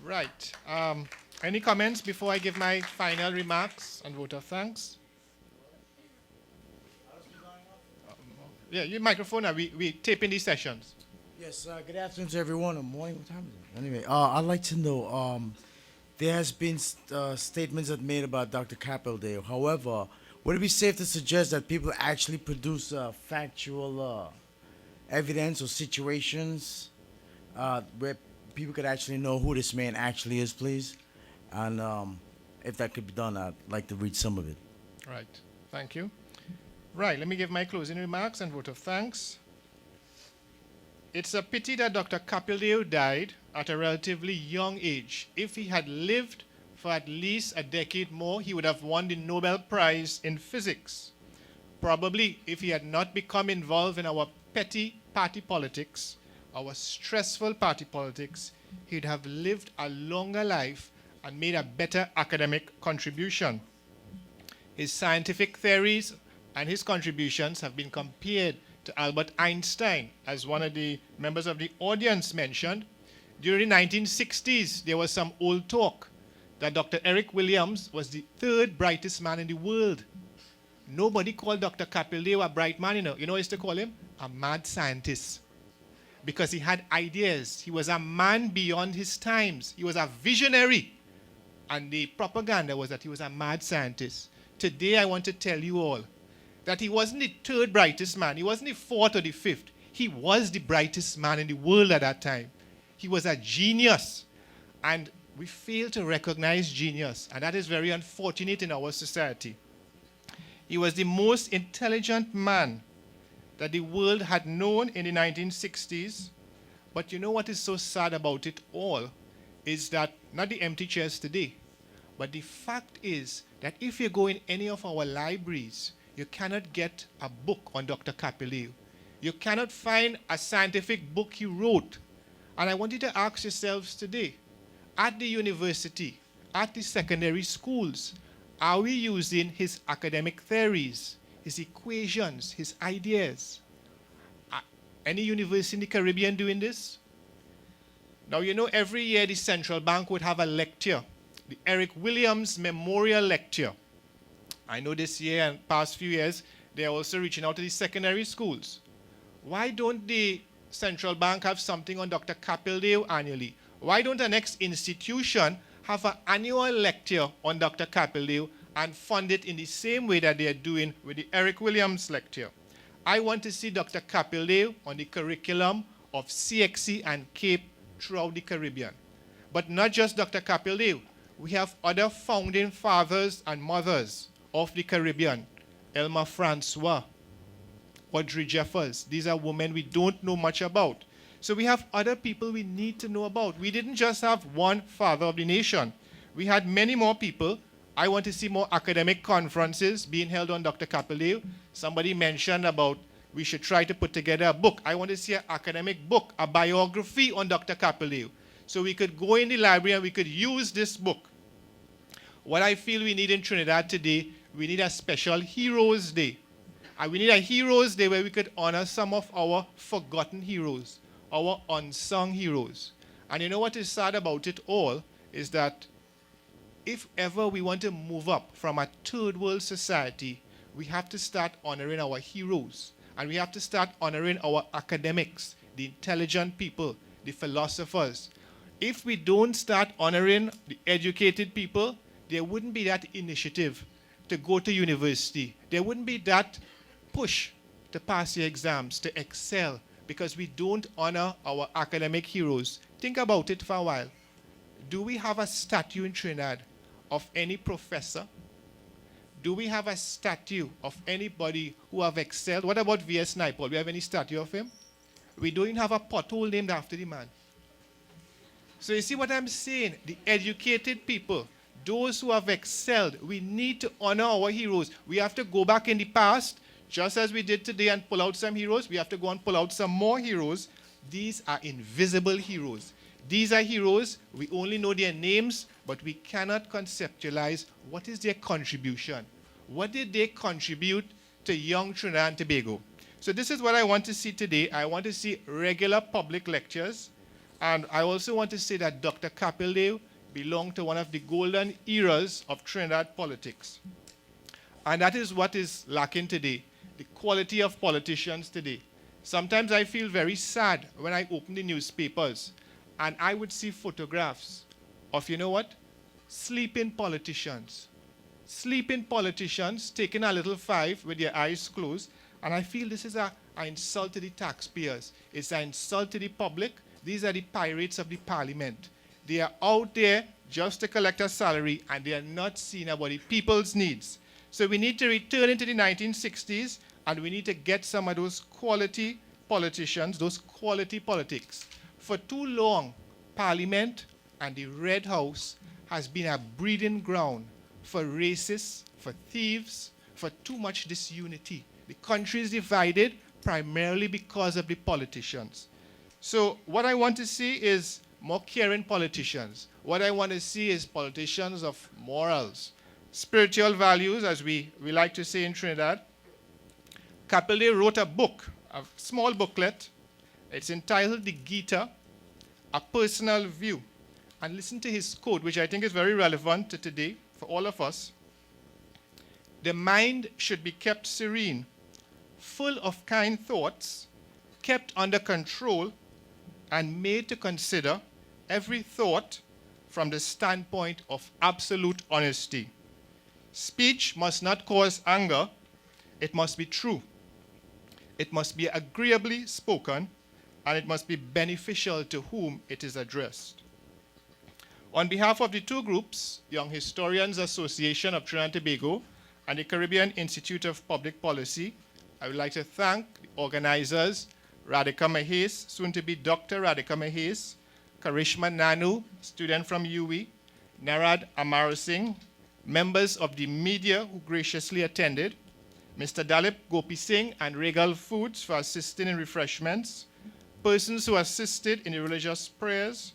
S2: Right. Any comments before I give my final remarks and vote of thanks? Yeah, your microphone, we taping these sessions.
S18: Yes, good afternoon to everyone. Good morning. What time is it? Anyway, I'd like to know, there has been statements that made about Dr. Capildeo. However, would it be safe to suggest that people actually produce factual evidence or situations where people could actually know who this man actually is, please? And if that could be done, I'd like to read some of it.
S2: Right. Thank you. Right. Let me give my closing remarks and vote of thanks. It's a pity that Dr. Capildeo died at a relatively young age. If he had lived for at least a decade more, he would have won the Nobel Prize in Physics. Probably if he had not become involved in our petty party politics, our stressful party politics, he'd have lived a longer life and made a better academic contribution. His scientific theories and his contributions have been compared to Albert Einstein, as one of the members of the audience mentioned. During the 1960s, there was some old talk that Dr. Eric Williams was the third brightest man in the world. Nobody called Dr. Capildeo a bright man, you know. You know what I used to call him? A mad scientist. Because he had ideas. He was a man beyond his times. He was a visionary. And the propaganda was that he was a mad scientist. Today, I want to tell you all that he wasn't the third brightest man. He wasn't the fourth or the fifth. He was the brightest man in the world at that time. He was a genius. And we fail to recognize genius. And that is very unfortunate in our society. He was the most intelligent man that the world had known in the 1960s. But you know what is so sad about it all is that, not the empty chairs today, but the fact is that if you go in any of our libraries, you cannot get a book on Dr. Capildeo. You cannot find a scientific book he wrote. And I want you to ask yourselves today, at the university, at the secondary schools, are we using his academic theories, his equations, his ideas? Any university in the Caribbean doing this? Now, you know, every year the central bank would have a lecture, the Eric Williams Memorial Lecture. I know this year and past few years, they're also reaching out to the secondary schools. Why don't the central bank have something on Dr. Capildeo annually? Why don't the next institution have an annual lecture on Dr. Capildeo and fund it in the same way that they're doing with the Eric Williams Lecture? I want to see Dr. Capildeo on the curriculum of CXC and CAPE throughout the Caribbean. But not just Dr. Capildeo. We have other founding fathers and mothers of the Caribbean. Elma Francois, Audrey Jeffers. These are women we don't know much about. So we have other people we need to know about. We didn't just have one father of the nation. We had many more people. I want to see more academic conferences being held on Dr. Capildeo. Somebody mentioned about we should try to put together a book. I want to see an academic book, a biography on Dr. Capildeo, So we could go in the library and we could use this book. What I feel we need in Trinidad today, we need a special Heroes Day. And we need a Heroes Day where we could honor some of our forgotten heroes, our unsung heroes. And you know what is sad about it all is that if ever we want to move up from a third world society, we have to start honoring our heroes. And we have to start honoring our academics, the intelligent people, the philosophers. If we don't start honoring the educated people, there wouldn't be that initiative to go to university. There wouldn't be that push to pass your exams, to excel, because we don't honor our academic heroes. Think about it for a while. Do we have a statue in Trinidad of any professor? Do we have a statue of anybody who have excelled? What about V.S. Naipaul? Do we have any statue of him? We don't even have a pothole named after the man. So you see what I'm saying? The educated people, those who have excelled, we need to honor our heroes. We have to go back in the past, just as we did today, and pull out some heroes. We have to go and pull out some more heroes. These are invisible heroes. These are heroes. We only know their names, but we cannot conceptualize what is their contribution. What did they contribute to young Trinidad and Tobago? So this is what I want to see today. I want to see regular public lectures. And I also want to say that Dr. Capildeo belonged to one of the golden eras of Trinidad politics. And that is what is lacking today, the quality of politicians today. Sometimes I feel very sad when I open the newspapers and I would see photographs of, you know what, sleeping politicians. Sleeping politicians taking a little five with their eyes closed. And I feel this is an insult to the taxpayers. It's an insult to the public. These are the pirates of the parliament. They are out there just to collect a salary, and they are not seeing about the people's needs. So we need to return into the 1960s, and we need to get some of those quality politicians, those quality politics. For too long, Parliament and the Red House has been a breeding ground for racists, for thieves, for too much disunity. The country is divided primarily because of the politicians. So what I want to see is more caring politicians. What I want to see is politicians of morals, spiritual values, as we like to say in Trinidad. Capildeo wrote a book, a small booklet. It's entitled The Gita, A Personal View. And listen to his quote, which I think is very relevant to today for all of us. The mind should be kept serene, full of kind thoughts, kept under control, and made to consider every thought from the standpoint of absolute honesty. Speech must not cause anger. It must be true. It must be agreeably spoken, and it must be beneficial to whom it is addressed. On behalf of the two groups, Young Historians Association of Trinidad and Tobago and the Caribbean Institute of Public Policy, I would like to thank the organizers, Radhika Mahes, soon to be Dr. Radhika Mahes, Karishma Nanu, student from UWI, Narad Amarasingh, members of the media who graciously attended, Mr. Dalip Gopi Singh and Regal Foods for assisting in refreshments, persons who assisted in the religious prayers,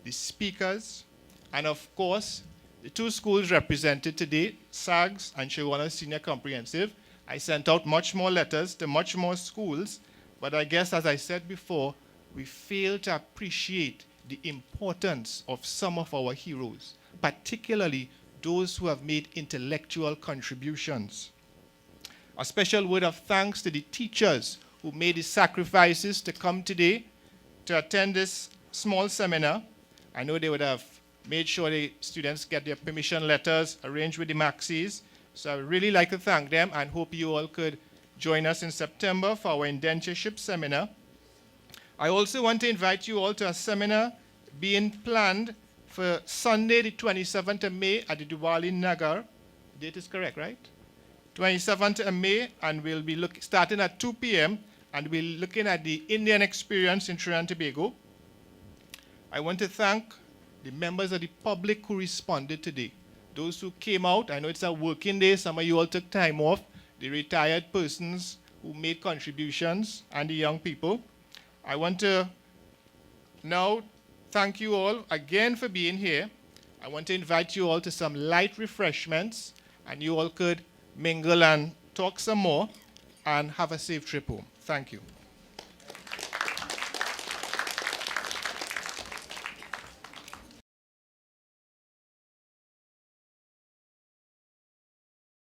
S2: the speakers, and of course, the two schools represented today, SAGS and Chewana Senior Comprehensive. I sent out much more letters to much more schools, but I guess, as I said before, we fail to appreciate the importance of some of our heroes, particularly those who have made intellectual contributions. A special word of thanks to the teachers who made the sacrifices to come today to attend this small seminar. I know they would have made sure the students get their permission letters arranged with the maxis. So I would really like to thank them and hope you all could join us in September for our indentureship seminar. I also want to invite you all to a seminar being planned for Sunday, the 27th of May at the Diwali Nagar. The date is correct, right? 27th of May, and we'll be starting at 2 p.m., and we're looking at the Indian experience in Trinidad and Tobago. I want to thank the members of the public who responded today. Those who came out, I know it's a working day, some of you all took time off, the retired persons who made contributions, and the young people. I want to now thank you all again for being here. I want to invite you all to some light refreshments, and you all could mingle and talk some more and have a safe trip home. Thank you.